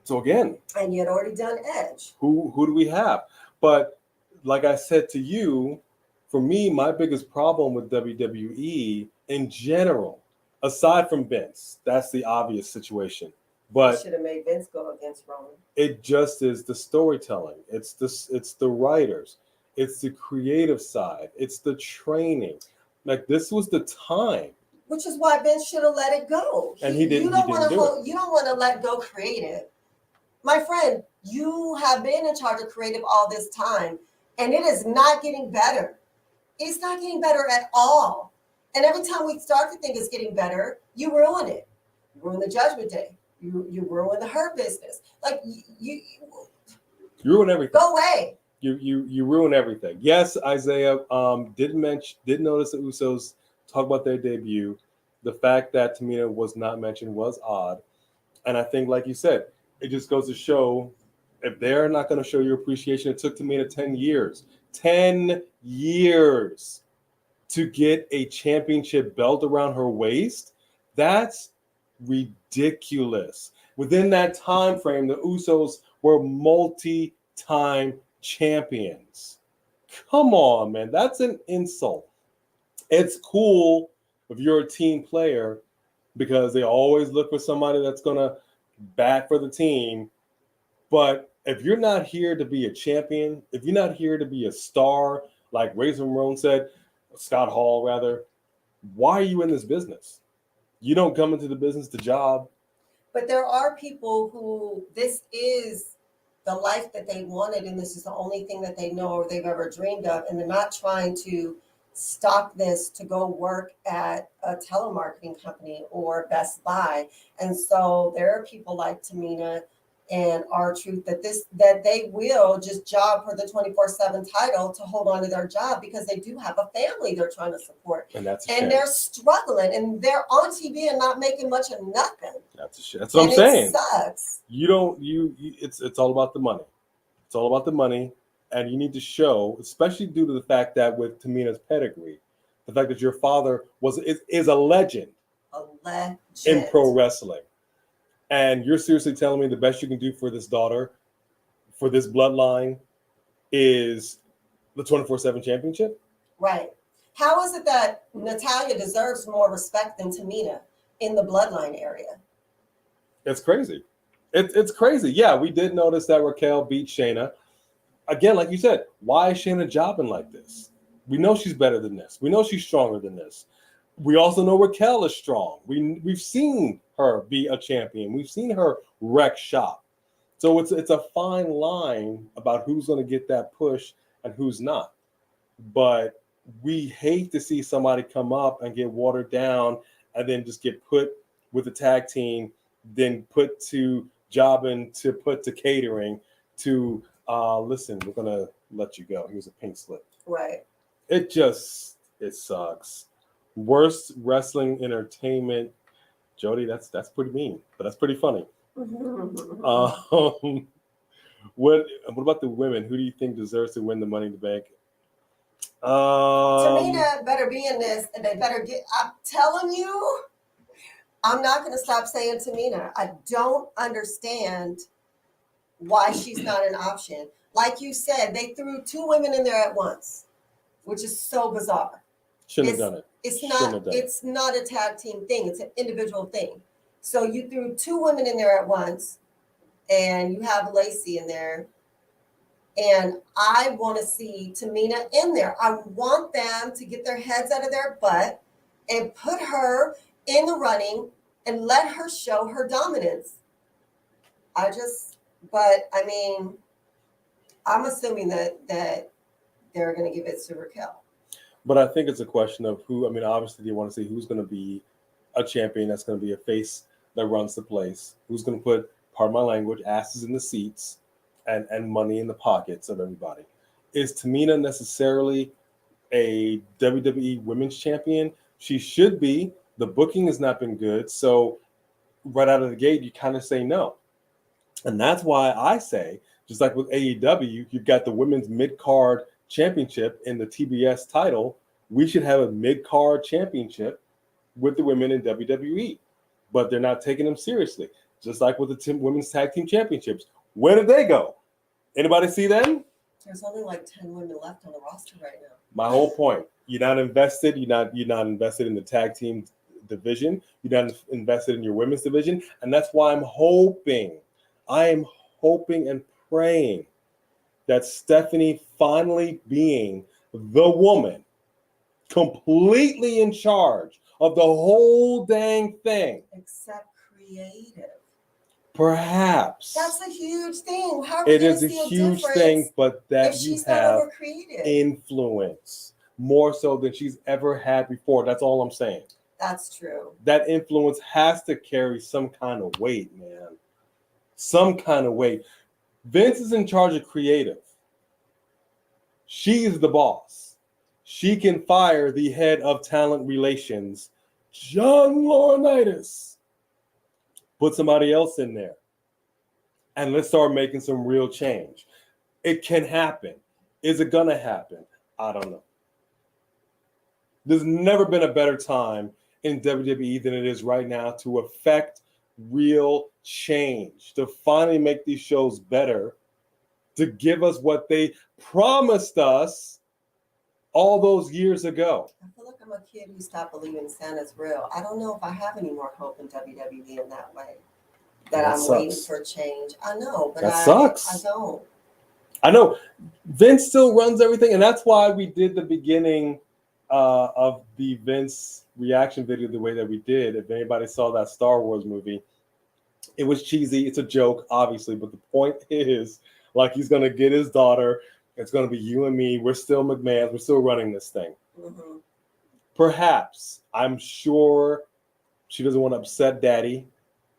So again. And you had already done Edge. Who do we have? But like I said to you, for me, my biggest problem with WWE in general, aside from Vince, that's the obvious situation. But should have made Vince go against Roman. It just is the storytelling. It's the writers. It's the creative side. It's the training. Like, this was the time. Which is why Vince should have let it go. And he didn't. You don't want to let go creative. My friend, you have been in charge of creative all this time, and it is not getting better. It's not getting better at all. And every time we start to think it's getting better, you ruin it. You ruin the Judgment Day. You ruin the Hurt Business. Like, you ruin everything. Go away. You ruin everything. Yes, Isaiah did notice the Usos talk about their debut. The fact that Tamina was not mentioned was odd. And I think, like you said, it just goes to show if they're not going to show your appreciation, it took Tamina 10 years. 10 years to get a championship belt around her waist. That's ridiculous. Within that time frame, the Usos were multi-time champions. Come on, man. That's an insult. It's cool if you're a team player because they always look for somebody that's going to bat for the team. But if you're not here to be a champion, if you're not here to be a star, like Razor Ramon said, Scott Hall rather, why are you in this business? You don't come into the business to job. But there are people who this is the life that they wanted, and this is the only thing that they know or they've ever dreamed of, and they're not trying to stop this to go work at a telemarketing company or Best Buy. And so there are people like Tamina and R-Truth that they will just job for the 24/7 title to hold on to their job because they do have a family they're trying to support. And that's a and shame. they're struggling and they're on TV and not making much of nothing. That's a shame. That's what And I'm saying. It sucks. It's all about the money. It's all about the money. And you need to show, especially due to the fact that with Tamina's pedigree, the fact that your father is a legend in pro wrestling. And you're seriously telling me the best you can do for this daughter, for this bloodline, is the 24/7 championship? Right. How is it that Natalya deserves more respect than Tamina in the bloodline area? It's crazy. It's crazy. Yeah, we did notice that Raquel beat Shayna. Again, like you said, why is Shayna jobbing like this? We know she's better than this. We know she's stronger than this. We also know Raquel is strong. We've seen her be a champion. We've seen her wreck shop. So it's a fine line about who's going to get that push and who's not. But we hate to see somebody come up and get watered down and then just get put with the tag team, then put to jobbing, to put to catering, to listen, we're gonna let you go. Here's a pink slip. Right. It sucks. Worst wrestling entertainment. Jody, that's pretty mean, but that's pretty funny. What about the women? Who do you think deserves to win the Money in the Bank? Tamina better be in this, and they better get. I'm telling you, I'm not going to stop saying Tamina. I don't understand why she's not an option. Like you said, they threw two women in there at once, which is so bizarre. Shouldn't have done it. It's not a tag team thing. It's an individual thing. So you threw two women in there at once, and you have Lacey in there. And I want to see Tamina in there. I want them to get their heads out of their butt and put her in the running and let her show her dominance. But I mean, I'm assuming that they're going to give it to Raquel. But I think it's a question of who. I mean, obviously, you want to see who's going to be a champion. That's going to be a face that runs the place. Who's going to put, pardon my language, asses in the seats and money in the pockets of everybody. Is Tamina necessarily a WWE Women's Champion? She should be. The booking has not been good. So right out of the gate, you kind of say no. And that's why I say, just like with AEW, you've got the Women's Mid-Card Championship in the TBS title. We should have a mid-card championship with the women in WWE. But they're not taking them seriously. Just like with the Women's Tag Team Championships. Where did they go? Anybody see them? There's only like 10 women left on the roster right now. My whole point. You're not invested. You're not invested in the tag team division. You're not invested in your women's division. And that's why I am hoping and praying that Stephanie finally being the woman completely in charge of the whole dang thing. Except creative. Perhaps. That's a huge thing. It is a huge thing, but that you have influence more so than she's ever had before. That's all I'm saying. That's true. That influence has to carry some kind of weight, man. Some kind of weight. Vince is in charge of creative. She's the boss. She can fire the head of talent relations, John Laurinaitis. Put somebody else in there. And let's start making some real change. It can happen. Is it going to happen? I don't know. There's never been a better time in WWE than it is right now to affect real change, to finally make these shows better, to give us what they promised us all those years ago. I feel like I'm a kid who stopped believing Santa's real. I don't know if I have any more hope in WWE in that way. that That I'm waiting sucks. for change. I know, but That I sucks. don't. I know Vince still runs everything, and that's why we did the beginning of the Vince reaction video the way that we did. If anybody saw that Star Wars movie, it was cheesy. It's a joke, obviously, but the point is, like, he's gonna get his daughter. It's gonna be you and me. We're still McMahon. We're still running this thing. Mm-hmm. Perhaps, I'm sure she doesn't want to upset Daddy.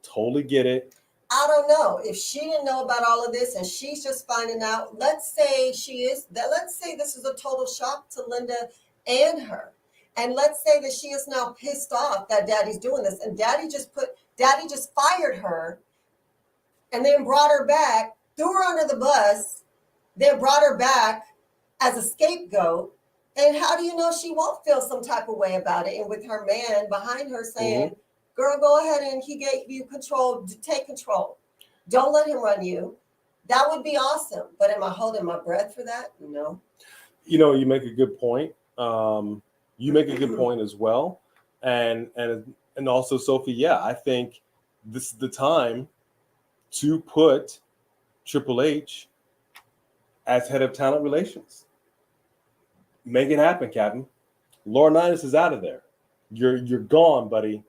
Totally get it. I don't know if she didn't know about all of this and she's just finding out. Let's say let's say this is a total shock to Linda and her. And let's say that she is now pissed off that Daddy's doing this. And Daddy just fired her and then brought her back, threw her under the bus, then brought her back as a scapegoat. And how do you know she won't feel some type of way about it? And with her man behind her saying, girl, go ahead, and he gave you control. Take control. Don't let him run you. That would be awesome. But am I holding my breath for that? No. You know, you make a good point. You make a good point as well. And also, Sophie, yeah, I think this is the time to put Triple H as head of talent relations. Make it happen, Captain. Laurinaitis is out of there. You're gone, buddy.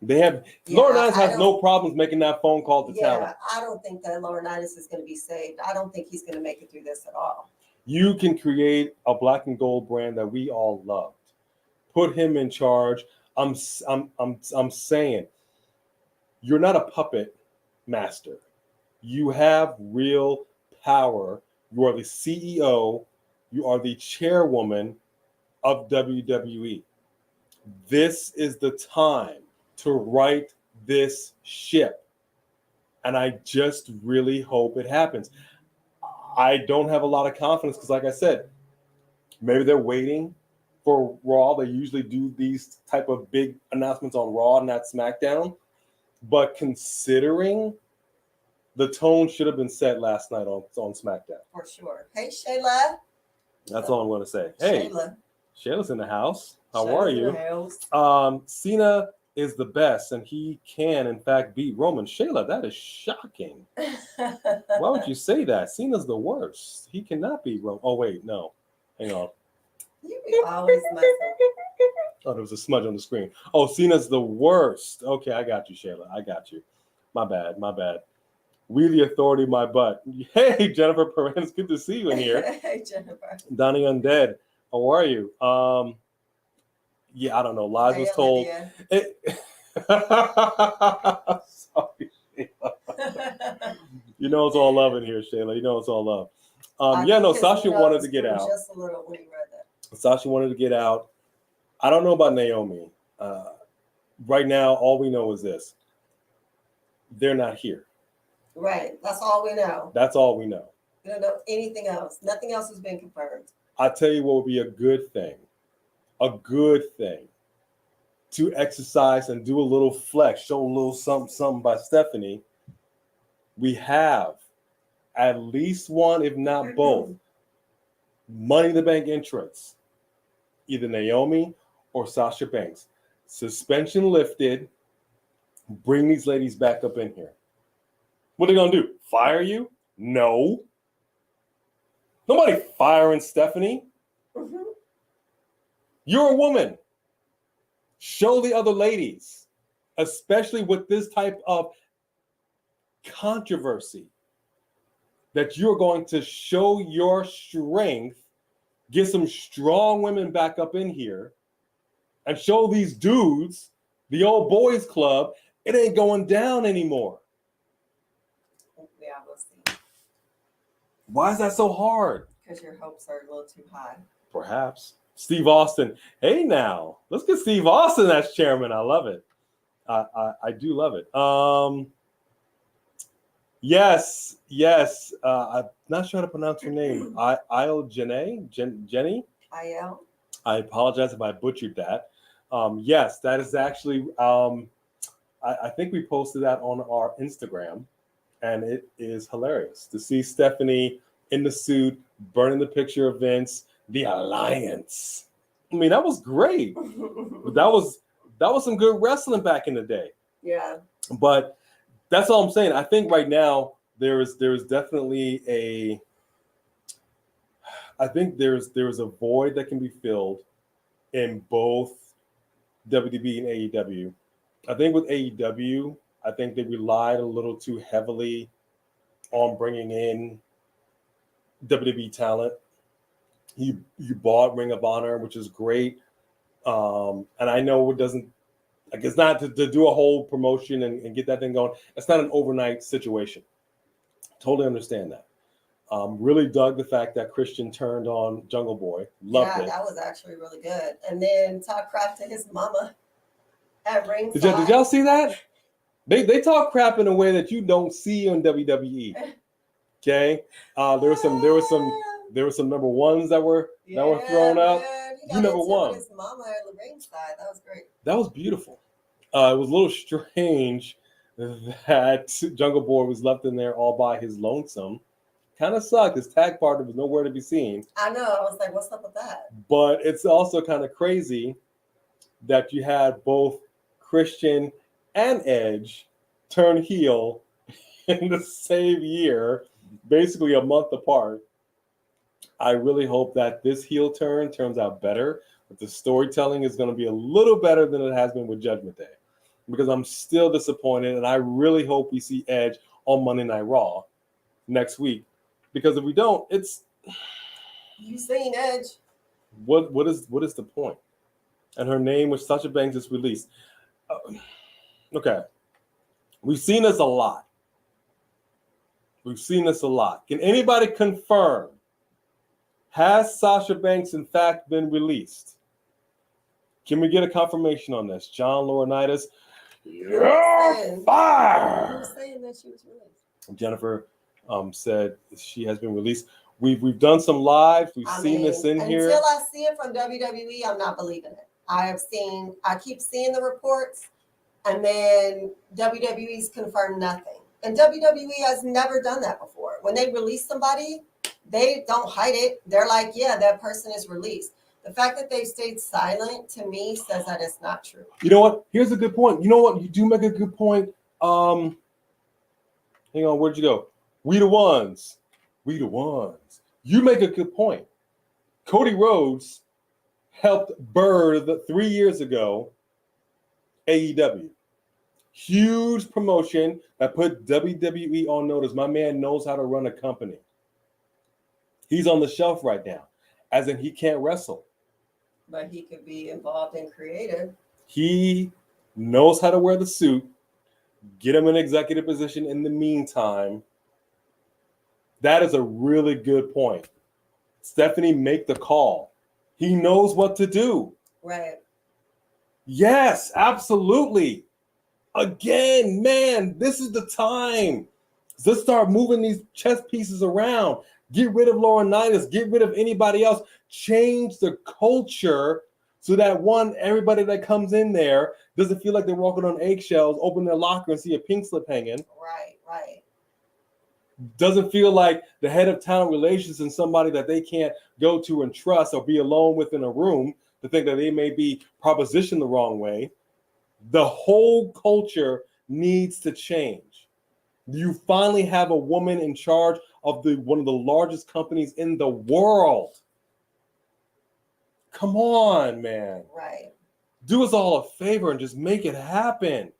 Laurinaitis has no problems making that phone call to talent. I don't think that Laurinaitis is going to be saved. I don't think he's going to make it through this at all. You can create a black and gold brand that we all loved. Put him in charge. I'm saying, you're not a puppet master. You have real power. You are the CEO. You are the chairwoman of WWE. This is the time to right this ship. And I just really hope it happens. I don't have a lot of confidence because, like I said, maybe they're waiting for Raw. They usually do these type of big announcements on Raw and not SmackDown. But considering the tone should have been set last night on SmackDown. For sure. Hey, Shayla. That's all I'm going to say. Hey, Shayla's in the house. How are you? Cena is the best, and he can, in fact, beat Roman. Shayla, that is shocking. Why would you say that? Cena's the worst. He cannot beat Roman. Oh, wait, no. Hang on. You be always messing. Oh, there was a smudge on the screen. Oh, Cena's the worst. Okay, I got you, Shayla. I got you. My bad. We the authority, my butt. Hey, Jennifer Perez, good to see you in here. Hey, Jennifer. Donnie Undead, how are you? Yeah, I don't know. Lies was told. Sorry, Shayla. You know it's all love in here, Shayla. You know it's all love. Sasha wanted to get out. Just a little when you read that. Sasha wanted to get out. I don't know about Naomi. Right now, all we know is this. They're not here. Right. That's all we know. That's all we know. We don't know anything else. Nothing else has been confirmed. I'll tell you what would be a good thing to exercise and do a little flex, show a little something by Stephanie. We have at least one, if not both, Money in the Bank entrants, either Naomi or Sasha Banks. Suspension lifted. Bring these ladies back up in here. What are they going to do? Fire you? No. Nobody firing Stephanie. Mm-hmm. You're a woman. Show the other ladies, especially with this type of controversy, that you're going to show your strength, get some strong women back up in here, and show these dudes, the old boys club, it ain't going down anymore. Yeah, we'll see. Why is that so hard? Because your hopes are a little too high. Perhaps. Steve Austin. Hey, now let's get Steve Austin as chairman. I love it. I do love it. Yes. I'm not sure how to pronounce her name. Jenny. IL. I apologize if I butchered that. Yes, that is actually. I think we posted that on our Instagram, and it is hilarious to see Stephanie in the suit, burning the picture of Vince. The Alliance. I mean, that was great. That was some good wrestling back in the day. Yeah. But That's all I'm saying. I think right now there's definitely there's a void that can be filled in both WWE and AEW. I think with AEW, I think they relied a little too heavily on bringing in WWE talent. You bought Ring of Honor, which is great. And I know it doesn't, like, it's not to do a whole promotion and get that thing going. It's not an overnight situation. Totally understand that. Really dug the fact that Christian turned on Jungle Boy. Loved it. That was actually really good. And then talk crap to his mama at ringside. Did y'all see that? They talk crap in a way that you don't see on WWE. Okay, there were some number ones that were thrown up. You number one. His mama at the ringside. That was great. That was beautiful. It was a little strange that Jungle Boy was left in there all by his lonesome. Kind of sucked. His tag partner was nowhere to be seen. I know. I was like, what's up with that? But it's also kind of crazy that you had both Christian and Edge turn heel in the same year, basically a month apart. I really hope that this heel turn turns out better, but the storytelling is going to be a little better than it has been with Judgment Day, because I'm still disappointed, and I really hope we see Edge on Monday Night Raw next week, because if we don't, it's... You seen Edge. What is the point? And her name was Sasha Banks is released. Okay. We've seen this a lot. Can anybody confirm? Has Sasha Banks in fact been released? Can we get a confirmation on this? John Laurinaitis, you're fired. You were saying that she was released. Jennifer said she has been released. We've done some lives. We've seen this in here. Until I see it from WWE, I'm not believing it. I keep seeing the reports, and then WWE's confirmed nothing. And WWE has never done that before. When they release somebody, they don't hide it. They're like, yeah, that person is released. The fact that they've stayed silent, to me, says that it's not true. You know what? Here's a good point. You know what? You do make a good point. Hang on, where'd you go? We the ones. You make a good point. Cody Rhodes helped birth 3 years ago AEW. Huge promotion that put WWE on notice. My man knows how to run a company. He's on the shelf right now, as in he can't wrestle. But he could be involved in creative. He knows how to wear the suit, get him an executive position in the meantime. That is a really good point. Stephanie, make the call. He knows what to do. Right. Yes, absolutely. Again, man, this is the time. Let's start moving these chess pieces around. Get rid of Laurinaitis. Get rid of anybody else. Change the culture so that everybody that comes in there doesn't feel like they're walking on eggshells, open their locker and see a pink slip hanging. Right. Doesn't feel like the head of talent relations and somebody that they can't go to and trust or be alone with in a room to think that they may be propositioned the wrong way. The whole culture needs to change. You finally have a woman in charge of one of the largest companies in the world. Come on, man. Right. Do us all a favor and just make it happen.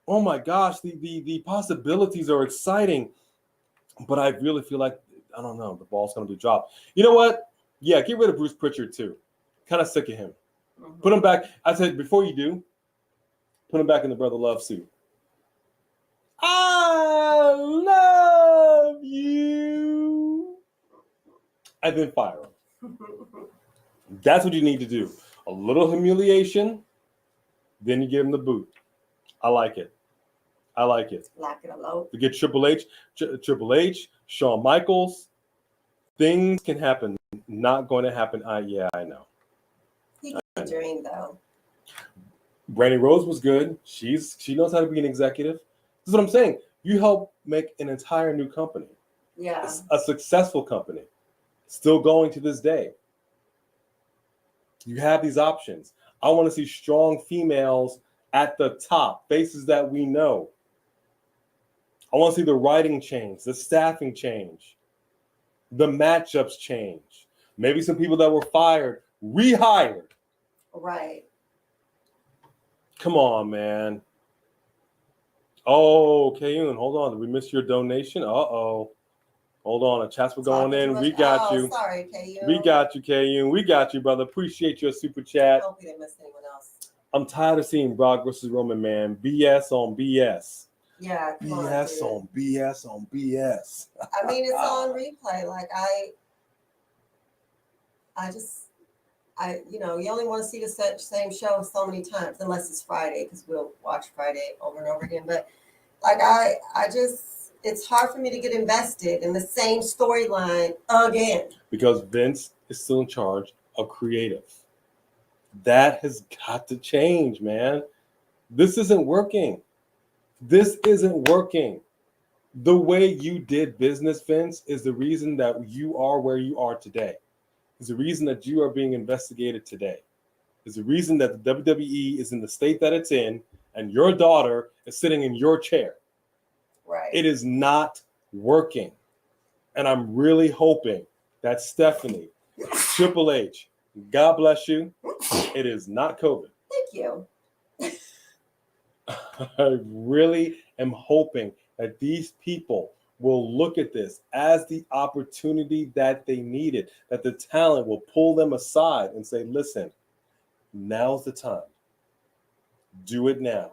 Oh my gosh, the possibilities are exciting. But I really feel like, I don't know, the ball's going to be dropped. You know what? Yeah, get rid of Bruce Pritchard too. Kind of sick of him. Mm-hmm. Put him back. I said, before you do, put him back in the Brother Love suit. I love you. And then fire him. That's what you need to do. A little humiliation, then you give him the boot. I like it. Lock it alone. To get Triple H, Shawn Michaels, things can happen. Not going to happen. I know. He can dream though. Brandy Rose was good. She knows how to be an executive. This is what I'm saying. You help make an entire new company. Yeah. A successful company. Still going to this day. You have these options. I want to see strong females at the top, faces that we know. I want to see the writing change, the staffing change, the matchups change. Maybe some people that were fired, rehired. Right. Come on, man. Oh, Kayun, hold on. Did we miss your donation? Uh-oh. Hold on. The chats were going in. We got you. Sorry, Kayun. We got you, Kayun. We got you, brother. Appreciate your super chat. Hope we didn't miss anyone else. I'm tired of seeing Brock versus Roman, man. BS on BS. Yeah, BS on BS on BS. I mean, it's on replay. Like you only want to see the same show so many times, unless it's Friday, because we'll watch Friday over and over again. But like, it's hard for me to get invested in the same storyline again. Because Vince is still in charge of creative. That has got to change, man. This isn't working. This isn't working. The way you did business, Vince, is the reason that you are where you are today. Is the reason that you are being investigated today. Is the reason that the WWE is in the state that it's in, and your daughter is sitting in your chair. Right. It is not working. And I'm really hoping that Stephanie, Triple H, God bless you, it is not COVID. Thank you. I really am hoping that these people will look at this as the opportunity that they needed, that the talent will pull them aside and say, listen, now's the time. Do it now.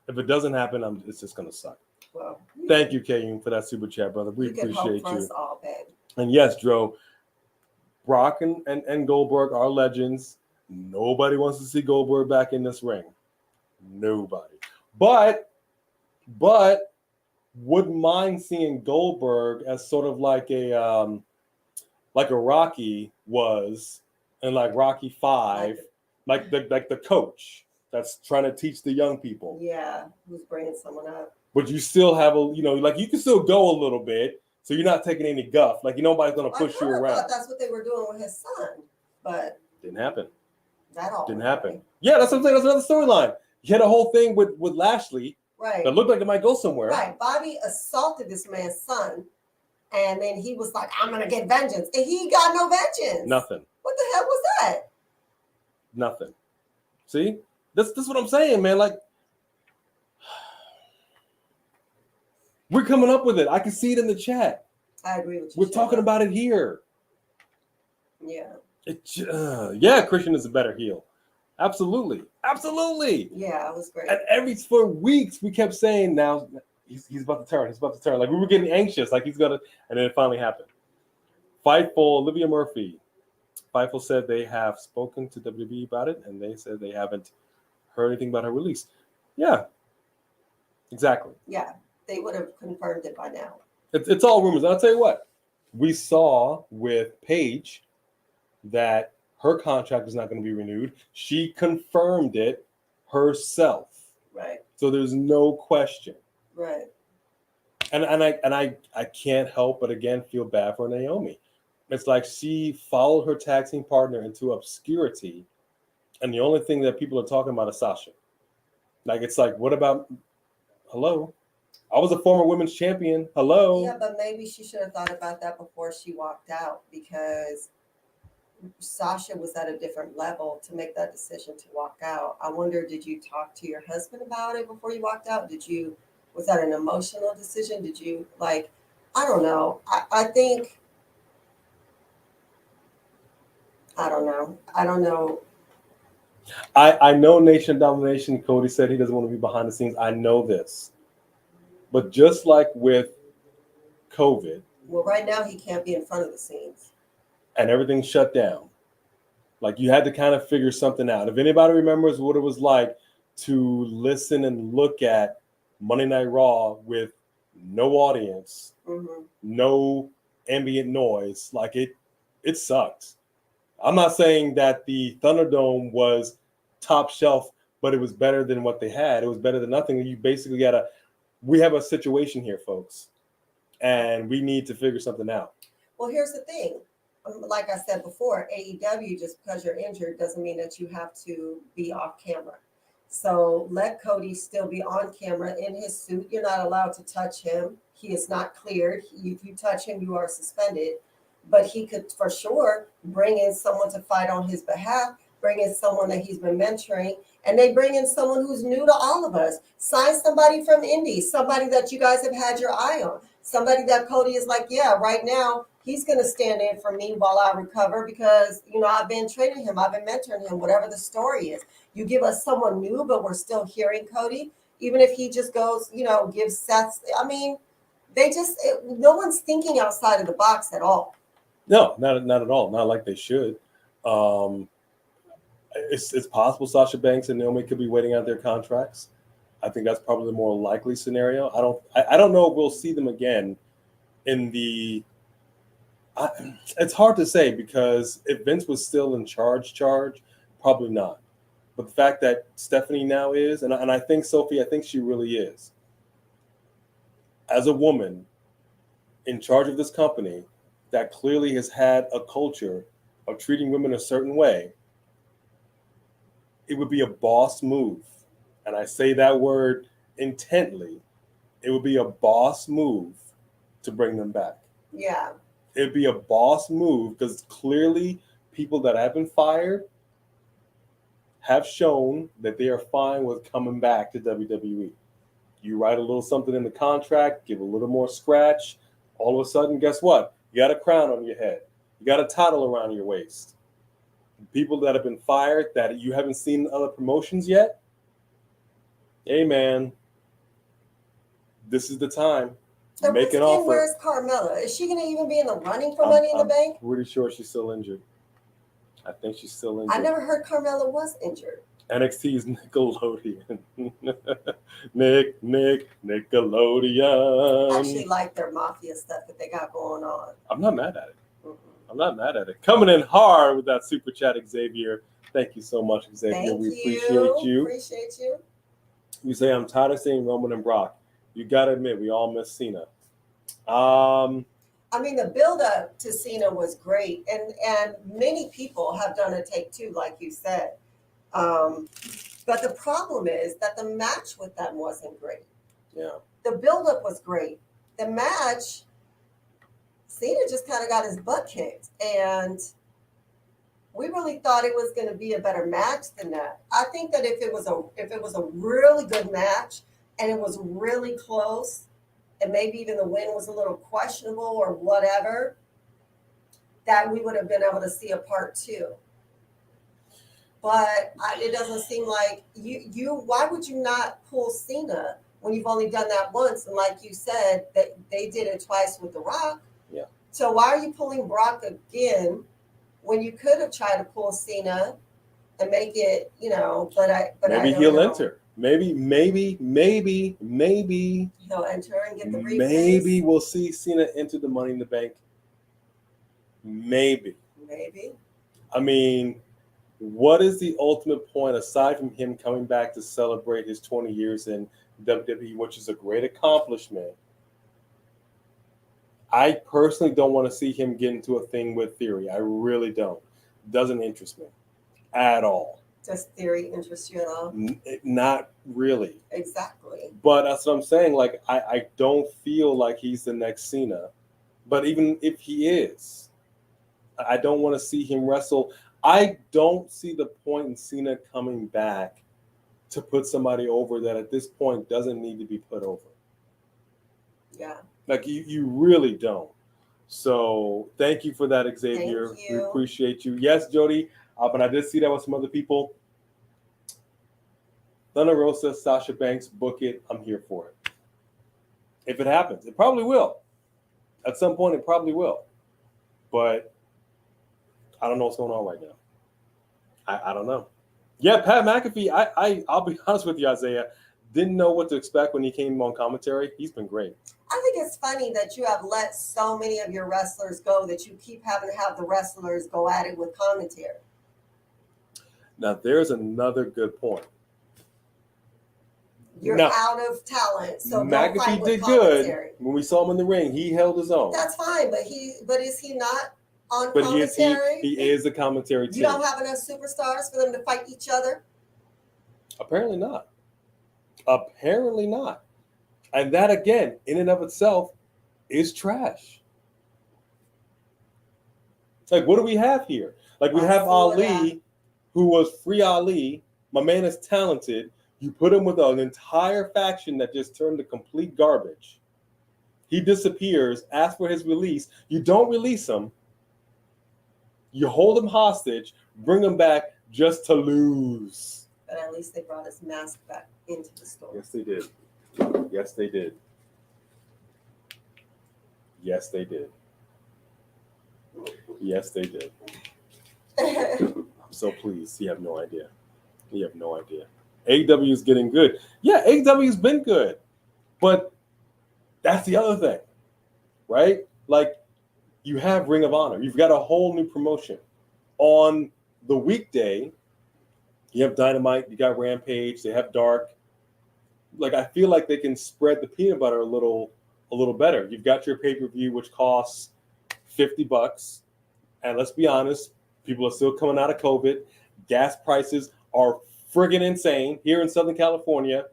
If it doesn't happen, it's just going to suck. Well, thank you, Kayun, for that super chat, brother. We appreciate hope for you. Us all, babe. And yes, Dro, Brock and Goldberg are legends. Nobody wants to see Goldberg back in this ring. Nobody. But wouldn't mind seeing Goldberg as sort of like a Rocky was, and like Rocky 5, like the coach that's trying to teach the young people. Yeah, who's bringing someone up. But you still have you can still go a little bit, so you're not taking any guff. Like nobody's gonna push you around. I thought that's what they were doing with his son, but didn't happen. That all didn't happen. Right. Yeah, that's what I'm saying. That's another storyline. You had a whole thing with Lashley. Right. That looked like it might go somewhere. Right. Bobby assaulted this man's son, and then he was like, "I'm gonna get vengeance," and he got no vengeance. Nothing. What the hell was that? Nothing. See, this is what I'm saying, man. Like, we're coming up with it. I can see it in the chat. I agree with you. We're talking about it here. Yeah. Yeah, Christian is a better heel. Absolutely. Yeah, it was great. And for weeks we kept saying, now he's about to turn. He's about to turn. Like we were getting anxious, like he's gonna, and then it finally happened. Fightful, Olivia Murphy. Fightful said they have spoken to WWE about it, and they said they haven't heard anything about her release. Yeah, exactly. Yeah, they would have confirmed it by now. It's all rumors. I'll tell you what. We saw with Paige that her contract is not going to be renewed. She confirmed it herself. Right. So there's no question. Right. And I can't help but again feel bad for Naomi. It's like she followed her tag team partner into obscurity, and the only thing that people are talking about is Sasha. Like it's like, what about? Hello, I was a former women's champion. Hello. Yeah, but maybe she should have thought about that before she walked out, because Sasha was at a different level to make that decision to walk out. I wonder, did you talk to your husband about it before you walked out? Was that an emotional decision? Did you I don't know. I think, I don't know. I know Nation Domination. Cody said he doesn't want to be behind the scenes. I know this. But just like with COVID. Well, right now he can't be in front of the scenes. And everything shut down. Like you had to kind of figure something out. If anybody remembers what it was like to listen and look at Monday Night Raw with no audience, no ambient noise, like it sucked. I'm not saying that the Thunderdome was top shelf, but it was better than what they had. It was better than nothing. You basically we have a situation here, folks, and we need to figure something out. Well, here's the thing. Like I said before, AEW, just because you're injured doesn't mean that you have to be off camera. So let Cody still be on camera in his suit. You're not allowed to touch him. He is not cleared. If you touch him, you are suspended. But he could for sure bring in someone to fight on his behalf, bring in someone that he's been mentoring, and they bring in someone who's new to all of us. Sign somebody from Indy, somebody that you guys have had your eye on, somebody that Cody is like, yeah, right now he's going to stand in for me while I recover because, I've been training him, I've been mentoring him, whatever the story is. You give us someone new, but we're still hearing Cody, even if he just goes, gives Seth. I mean, no one's thinking outside of the box at all. No, not at all. Not like they should. It's possible Sasha Banks and Naomi could be waiting out their contracts. I think that's probably the more likely scenario. I don't know if we'll see them again in the. It's hard to say because if Vince was still in charge, probably not. But the fact that Stephanie now is, and I think Sophie, I think she really is, as a woman in charge of this company that clearly has had a culture of treating women a certain way, it would be a boss move. And I say that word intently. It would be a boss move to bring them back. Yeah. It'd be a boss move because clearly people that have been fired have shown that they are fine with coming back to WWE. You write a little something in the contract, give a little more scratch. All of a sudden, guess what? You got a crown on your head. You got a title around your waist. People that have been fired that you haven't seen in other promotions yet, hey, man, this is the time. And Make an offer. Where's Carmella? Is she going to even be in the running for Money in the Bank? I'm pretty sure she's still injured. I think she's still injured. I never heard Carmella was injured. NXT's Nickelodeon. Nickelodeon. I actually like their mafia stuff that they got going on. I'm not mad at it. I'm not mad at it. Coming in hard with that super chat, Xavier. Thank you so much, Xavier. We appreciate you. Appreciate you. You say, I'm tired of seeing Roman and Brock. You got to admit, we all miss Cena. I mean, the build-up to Cena was great, and many people have done a take two, like you said. But the problem is that the match with them wasn't great. Yeah. The build-up was great. The match, Cena just kind of got his butt kicked, and we really thought it was going to be a better match than that. I think that if it was a really good match and it was really close, and maybe even the win was a little questionable or whatever, that we would have been able to see a part two. But it doesn't seem like you. Why would you not pull Cena when you've only done that once? And like you said, that they did it twice with The Rock. Yeah. So why are you pulling Brock again when you could have tried to pull Cena and make it, But maybe he'll enter. Maybe he'll enter and get the briefcase. Maybe we'll see Cena enter the Money in the Bank. Maybe. I mean, what is the ultimate point aside from him coming back to celebrate his 20 years in WWE, which is a great accomplishment? I personally don't want to see him get into a thing with Theory. I really don't. Doesn't interest me at all. Does Theory interest you at all? Not really. Exactly. But that's what I'm saying. Like, I don't feel like he's the next Cena. But even if he is, I don't want to see him wrestle. I don't see the point in Cena coming back to put somebody over that at this point doesn't need to be put over. Yeah. Like, you really don't. So thank you for that, Xavier. Thank you. We appreciate you. Yes, Jody. But I did see that with some other people. Thunder Rosa, Sasha Banks, book it. I'm here for it. If it happens, it probably will. At some point, it probably will. But I don't know what's going on right now. I don't know. Yeah, Pat McAfee, I'll be honest with you, Isaiah. Didn't know what to expect when he came on commentary. He's been great. I think it's funny that you have let so many of your wrestlers go that you keep having to have the wrestlers go at it with commentary. Now, there's another good point. You're out of talent, so don't fight McAfee with did commentary. good when we saw him in the ring. He held his own. That's fine, but is he not on but commentary? He is the commentary team. You don't have enough superstars for them to fight each other? Apparently not. Apparently not. And that, again, in and of itself, is trash. Like, what do we have here? Like, we have Ali, who was Free Ali. My man is talented. You put him with an entire faction that just turned to complete garbage. He disappears, asks for his release. You don't release him. You hold him hostage, bring him back just to lose. But at least they brought his mask back into the store. Yes, they did. Yes, they did. Yes, they did. Yes, they did. I'm so pleased. You have no idea. You have no idea. AEW is getting good. Yeah, AEW's been good. But that's the other thing, right? Like, you have Ring of Honor. You've got a whole new promotion. On the weekday, you have Dynamite, you got Rampage, they have Dark. Like, I feel like they can spread the peanut butter a little better. You've got your pay-per-view, which costs $50. And let's be honest, people are still coming out of COVID. Gas prices are friggin' insane here in Southern California.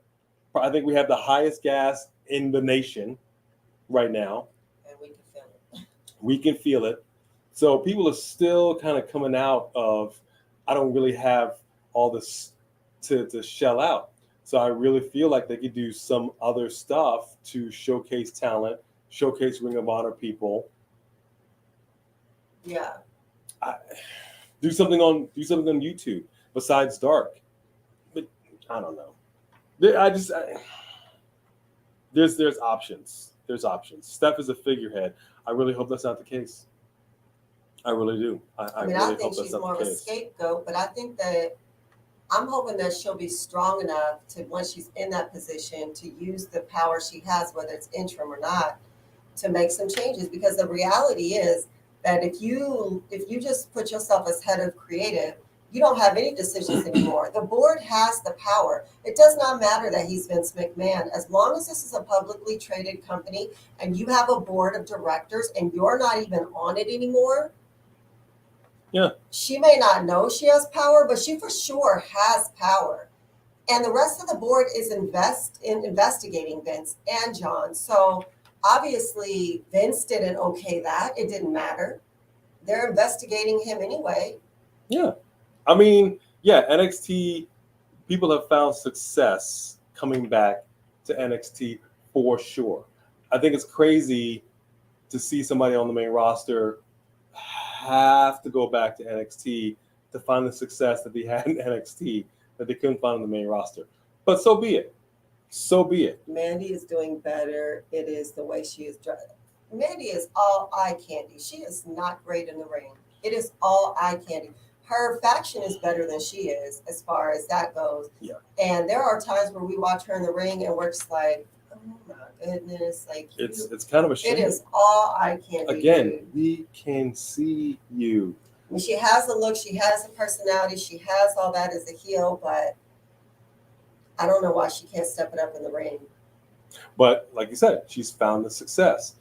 I think we have the highest gas in the nation right now. And we can feel it. We can feel it. So people are still kind of coming out of, I don't really have all this to shell out. So I really feel like they could do some other stuff to showcase talent, showcase Ring of Honor people. Yeah. Do something on YouTube besides Dark. But I don't know. There's options. There's options. Steph is a figurehead. I really hope that's not the case. I really do. I mean, really I think hope that's she's not more the of a case. scapegoat, but I think that I'm hoping that she'll be strong enough to, once she's in that position, to use the power she has, whether it's interim or not, to make some changes. Because the reality is that if you just put yourself as head of creative, you don't have any decisions anymore. The board has the power. It does not matter that he's Vince McMahon. As long as this is a publicly traded company and you have a board of directors and you're not even on it anymore, yeah, she may not know she has power, but she for sure has power. And the rest of the board is investigating Vince and John. So obviously Vince didn't okay that. It didn't matter. They're investigating him anyway. Yeah. I mean, yeah, NXT, people have found success coming back to NXT for sure. I think it's crazy to see somebody on the main roster have to go back to NXT to find the success that they had in NXT that they couldn't find on the main roster. But so be it. So be it. Mandy is doing better. It is the way she is dressed. Mandy is all eye candy. She is not great in the ring. It is all eye candy. Her faction is better than she is as far as that goes. Yeah. And there are times where we watch her in the ring and we're just like, oh my goodness. Like, It's kind of a shame. it is all eye candy. Again, dude. we can see you. I mean, she has the look, she has the personality, she has all that as a heel, but I don't know why she can't step it up in the ring. But like you said, she's found the success.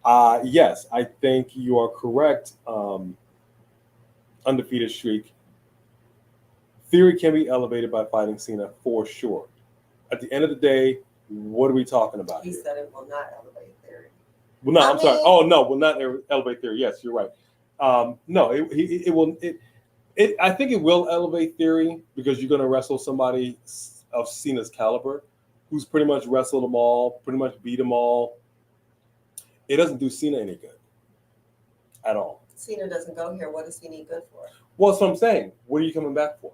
Yes, I think you are correct. Undefeated streak. Theory can be elevated by fighting Cena for sure. At the end of the day, what are we talking about He here? said it will not elevate Theory. Well, no, I I'm sorry. mean- Oh no, will not elevate Theory. Yes, you're right. No, it will. I think it will elevate Theory because you're going to wrestle somebody of Cena's caliber, who's pretty much wrestled them all, pretty much beat them all. It doesn't do Cena any good at all. Cena doesn't go here. What does he need good for? Well, that's what I'm saying. What are you coming back for?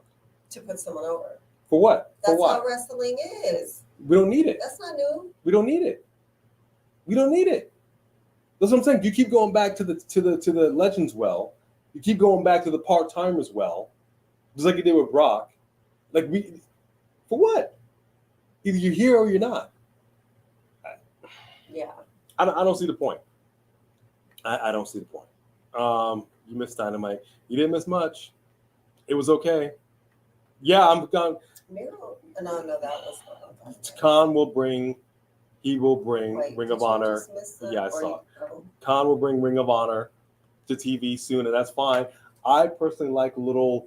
To put someone over. For what? For That's what? how wrestling is. We don't need it. That's not new. We don't need it. We don't need it. That's what I'm saying. You keep going back to the Legends well. You keep going back to the part-timers well, just like you did with Brock. Like for what? Either you're here or you're not. Yeah. I don't see the point. I don't see the point. You missed Dynamite. You didn't miss much. It was okay. Yeah, I'm gone. Miro, no, that was Khan will bring. He will bring Wait, Ring did of you Honor. just miss that? Yeah, I Or saw it. oh. Khan will bring Ring of Honor to TV soon, and that's fine. I personally like little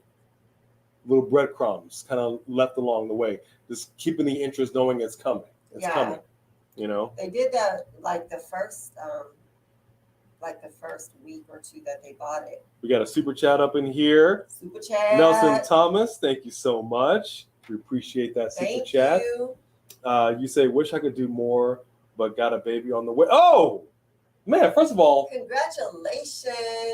little breadcrumbs kind of left along the way, just keeping the interest, knowing it's coming. It's coming. You know, they did that like the first week or two that they bought it. We got a super chat up in here. Super chat. Nelson Thomas, thank you so much. We appreciate that super chat. You say, wish I could do more, but got a baby on the way. Oh, man, first of all, congratulations.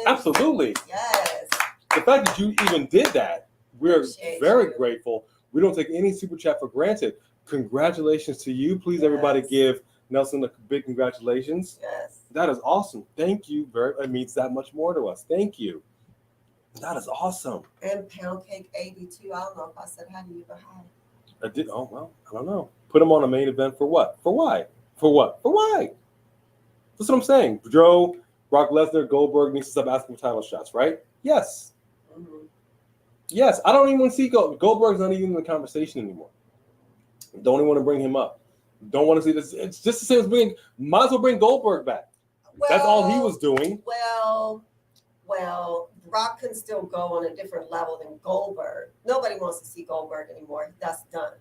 Absolutely. Yes. The fact that you even did that, we're Appreciate very you. grateful. We don't take any super chat for granted. Congratulations to you. Please, everybody, give Nelson a big congratulations. Yes. That is awesome. Thank you. It means that much more to us. Thank you. That is awesome. And Pound Cake 82. I don't know if I said hi to you, but hi. I did. Oh, well, I don't know. Put him on a main event for what? For why? For what? For why? That's what I'm saying. Joe, Brock Lesnar, Goldberg needs to stop asking for title shots, right? Yes. Mm-hmm. Yes. I don't even see Goldberg's not even in the conversation anymore. Don't even want to bring him up. Don't want to see this. It's just the same as might as well bring Goldberg back. That's all he was doing. Well, Brock can still go on a different level than Goldberg. Nobody wants to see Goldberg anymore. That's done.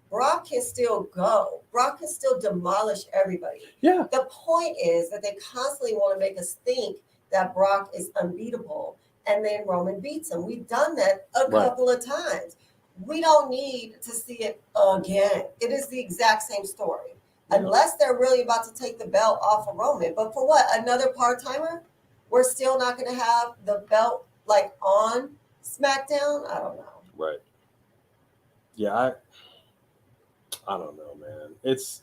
Brock can still go. Brock can still demolish everybody. Yeah. The point is that they constantly want to make us think that Brock is unbeatable, and then Roman beats him. We've done that a couple of times. We don't need to see it again. It is the exact same story. Unless they're really about to take the belt off of Roman. But for what? Another part-timer? We're still not going to have the belt like on SmackDown? I don't know. Right. Yeah, I don't know, man. It's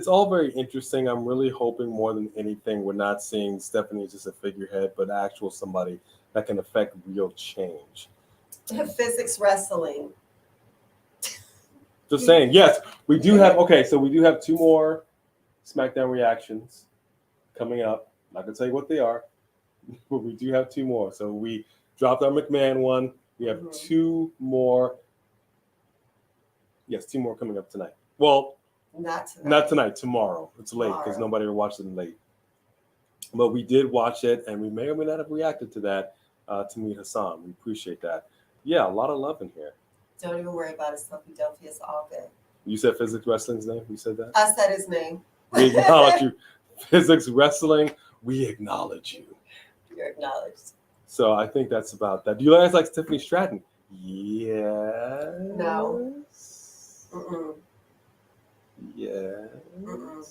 all very interesting. I'm really hoping more than anything we're not seeing Stephanie as just a figurehead, but actual somebody that can affect real change. Physics wrestling. Just saying, yes, we do have. Okay, so we do have 2 more SmackDown reactions coming up. I'm not gonna tell you what they are, but we do have 2 more. So we dropped our McMahon one. We have 2 more. Yes, 2 more coming up tonight. Well, not tonight. Tomorrow. It's late because nobody watched it late. But we did watch it, and we may or may not have reacted to that. To meet Hassan, we appreciate that. Yeah, a lot of love in here. Don't even worry about it, Philadelphia. It's all good. You said Physics Wrestling's name? You said that? I said his name. We acknowledge you. Physics Wrestling, we acknowledge you. You're acknowledged. So I think that's about that. Do you guys like Tiffany Stratton? Yeah. No. Mm-mm. Yes. Mm-mm.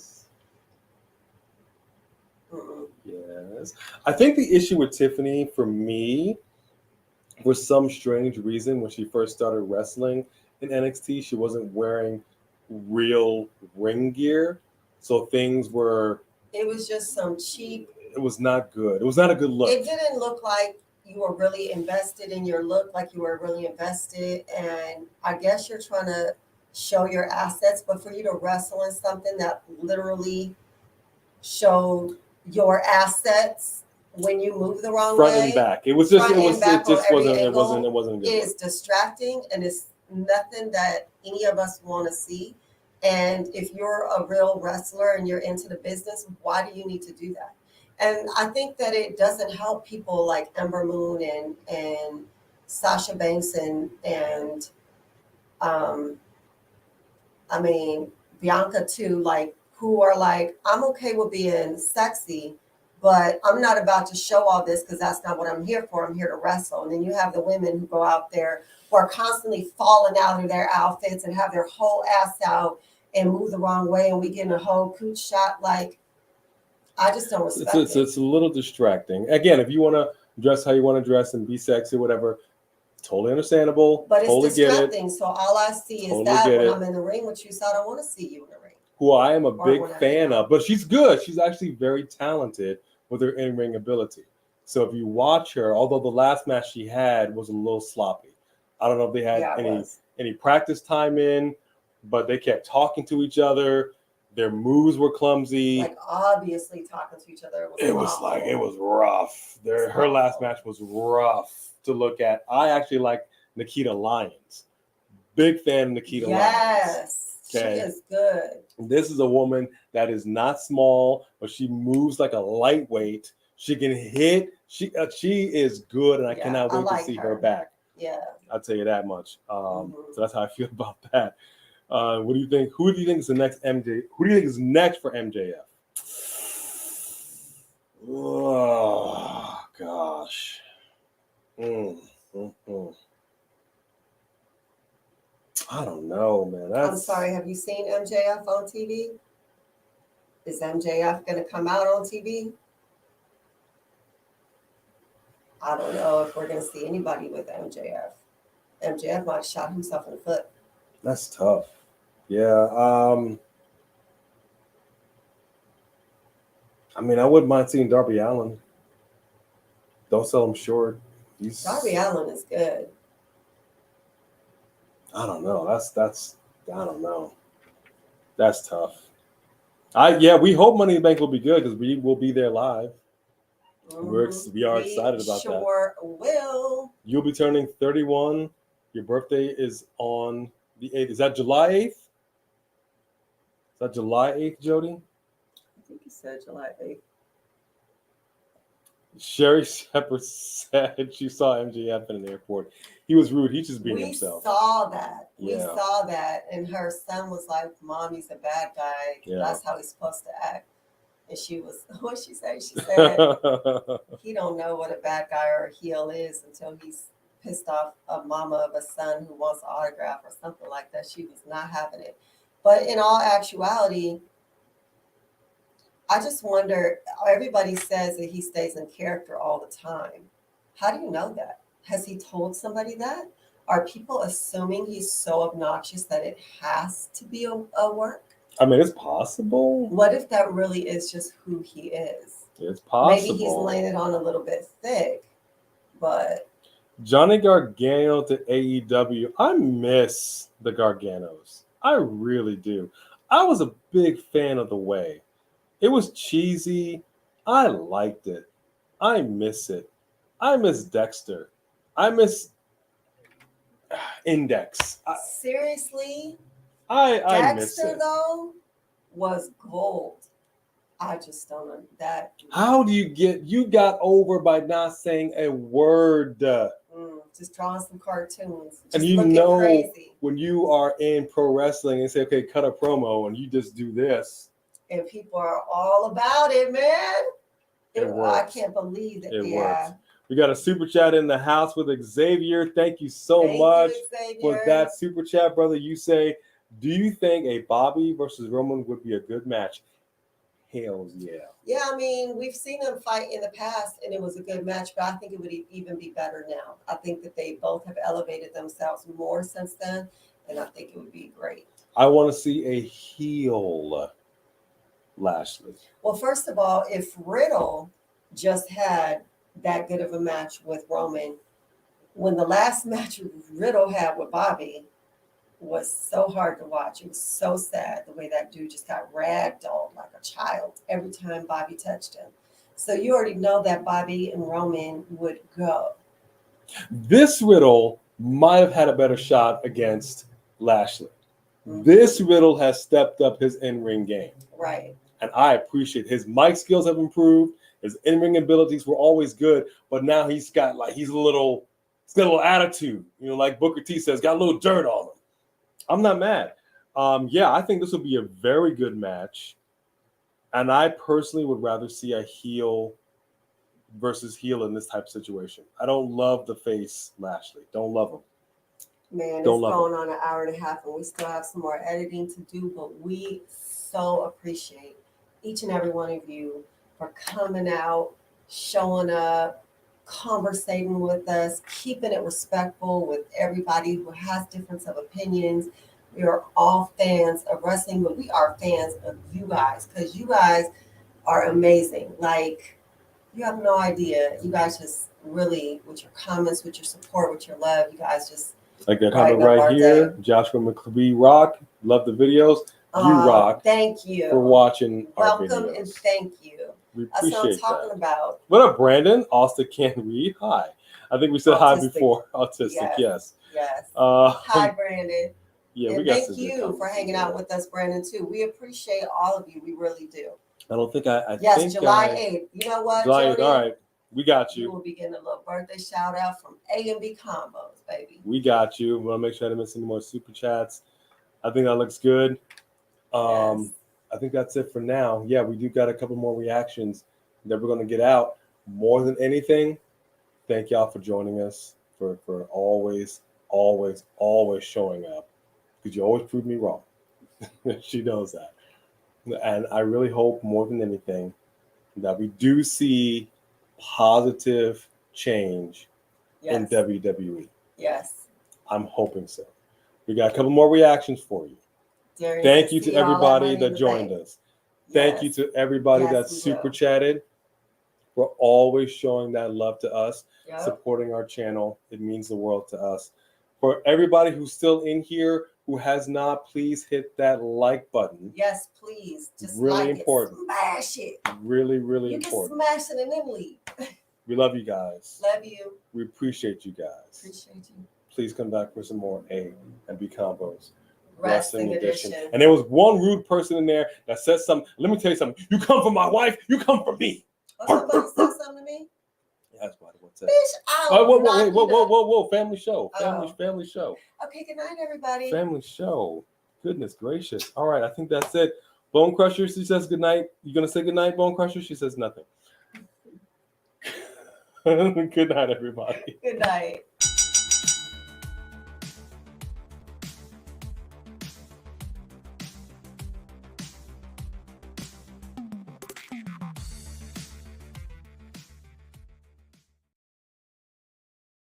Mm-mm. Yes. I think the issue with Tiffany, for me, for some strange reason, when she first started wrestling in NXT, she wasn't wearing real ring gear. So things were... It was just some cheap... It was not good. It was not a good look. It didn't look like you were really invested in your look, like you were really invested. And I guess you're trying to show your assets, but for you to wrestle in something that literally showed your assets when you move the wrong way, front and back. It was just. It wasn't good. It's distracting, and it's nothing that any of us want to see. And if you're a real wrestler and you're into the business, why do you need to do that? And I think that it doesn't help people like Ember Moon and Sasha Banks and I mean Bianca too, like who are like, I'm okay with being sexy, but I'm not about to show all this because that's not what I'm here for. I'm here to wrestle. And then you have the women who go out there who are constantly falling out of their outfits and have their whole ass out and move the wrong way, and we get in a whole cooch shot. Like, I just don't respect it. It's a little distracting. Again, if you want to dress how you want to dress and be sexy, whatever, totally understandable. But it's totally distracting. So all I see is that when I'm in the ring with you, so I don't want to see you in the ring. Who I am a big fan of, but she's good. She's actually very talented with her in-ring ability. So if you watch her, although the last match she had was a little sloppy. I don't know if they had any practice time in, but they kept talking to each other. Their moves were clumsy. Like obviously talking to each other. It was rough. Her last match was rough to look at. I actually like Nikita Lyons. Big fan of Nikita Lyons. Yes, okay. She is good. This is a woman that is not small, but she moves like a lightweight. She can hit. She is good, and I cannot wait to see her back. Yeah. I'll tell you that much. So that's how I feel about that. What do you think? Who do you think is the next MJ? Who do you think is next for MJF? Oh gosh. I don't know, man. I'm sorry. Have you seen MJF on TV? Is MJF going to come out on TV? I don't know if we're going to see anybody with MJF. MJF might have shot himself in the foot. That's tough. Yeah. I mean, I wouldn't mind seeing Darby Allin. Don't sell him short. Darby Allin is good. I don't know. That's I don't know. That's tough. We hope Money in the Bank will be good because we will be there live. We are excited about that. Sure will. You'll be turning 31. Your birthday is on the 8th. Is that July 8th? Is that July 8th, Jody? I think you said July 8th. Sherry Shepard said she saw MJF in an airport. He was rude. He's just being himself. We saw that. Yeah. We saw that. And her son was like, Mom, he's a bad guy. Yeah. That's how he's supposed to act. And she was, what'd she say? She said, he don't know what a bad guy or a heel is until he's pissed off a mama of a son who wants an autograph or something like that. She was not having it. But in all actuality, I just wonder, everybody says that he stays in character all the time. How do you know that? Has he told somebody that? Are people assuming he's so obnoxious that it has to be a work? I mean, it's possible. What if that really is just who he is? It's possible. Maybe he's laying it on a little bit thick, but... Johnny Gargano to AEW. I miss the Garganos. I really do. I was a big fan of The Way. It was cheesy. I liked it. I miss it. I miss Dexter. I miss Index. Seriously? I miss Dexter, it. though, was gold. I just don't know that. How do you got over by not saying a word? Just drawing some cartoons. Just and you looking know crazy. When you are in pro wrestling and say, okay, cut a promo, and you just do this. And people are all about it, man. I works. Can't believe it. It works. We got a super chat in the house with Xavier. Thank you so much for that super chat, brother. You say, do you think a Bobby versus Roman would be a good match? Hells yeah. Yeah, I mean, we've seen them fight in the past, and it was a good match, but I think it would even be better now. I think that they both have elevated themselves more since then, and I think it would be great. I want to see a heel Lashley. Well, first of all, if Riddle just had that good of a match with Roman, when the last match Riddle had with Bobby was so hard to watch. It was so sad the way that dude just got ragdolled like a child every time Bobby touched him. So you already know that Bobby and Roman would go. This Riddle might have had a better shot against Lashley. This Riddle has stepped up his in-ring game. Right. And I appreciate his mic skills have improved. His in-ring abilities were always good, but now he's got a little attitude. You know, like Booker T says, got a little dirt on him. I'm not mad. I think this will be a very good match. And I personally would rather see a heel versus heel in this type of situation. I don't love the face Lashley. Don't love him. Man, it's going on an hour and a half, and we still have some more editing to do, but we so appreciate each and every one of you for coming out, showing up, conversating with us, keeping it respectful with everybody who has difference of opinions. We are all fans of wrestling, but we are fans of you guys because you guys are amazing. Like, you have no idea. You guys just really, with your comments, with your support, with your love, you guys just like that comment right here. Joshua McLeod rock. Love the videos. You rock. Thank you for watching our videos. Welcome and thank you. We That's what I'm appreciate talking that. about. What up, Brandon? Austin can't read. Hi. I think we said hi before. Autistic, yes. Hi, Brandon. Yeah, and thank you for hanging out with us, Brandon, too. We appreciate all of you. We really do. I don't think I Yes, think July 8th. You know what, July 8th. Jody? All right. We got You you. will be getting a little birthday shout out from A&B Combos, baby. We got you. We want to make sure I didn't miss any more super chats. I think that looks good. Yes. I think that's it for now. Yeah, we do got a couple more reactions that we're going to get out. More than anything, thank y'all for joining us, for always showing up, because you always prove me wrong. She knows that. And I really hope more than anything that we do see positive change in Yes. WWE. Yes. I'm hoping so. We got a couple more reactions for you. Darian Thank says, you to "See y'all at everybody Money in that the joined Bank." us. Thank Yes. you to everybody Yes, that we super will. chatted for always showing that love to us, Yep. supporting our channel. It means the world to us. For everybody who's still in here who has not, please hit that like button. Yes, please. Just Really like important. it. Smash it. Really, really You important. can smash it and then leave. We love you guys. Love you. We appreciate you guys. Appreciate you. Please come back for some more A and B combos. Wrestling edition. And there was one rude person in there that said something. Let me tell you something. You come for my wife, you come for me. Oh, somebody said something to me? That's what what's Bitch, that? I will Whoa, knock you down. whoa. Family show. Oh. Family show. Okay, good night, everybody. Family show. Goodness gracious. All right, I think that's it. Bone Crusher, she says good night. You gonna say good night, Bone Crusher? She says nothing. Good night, everybody. Good night.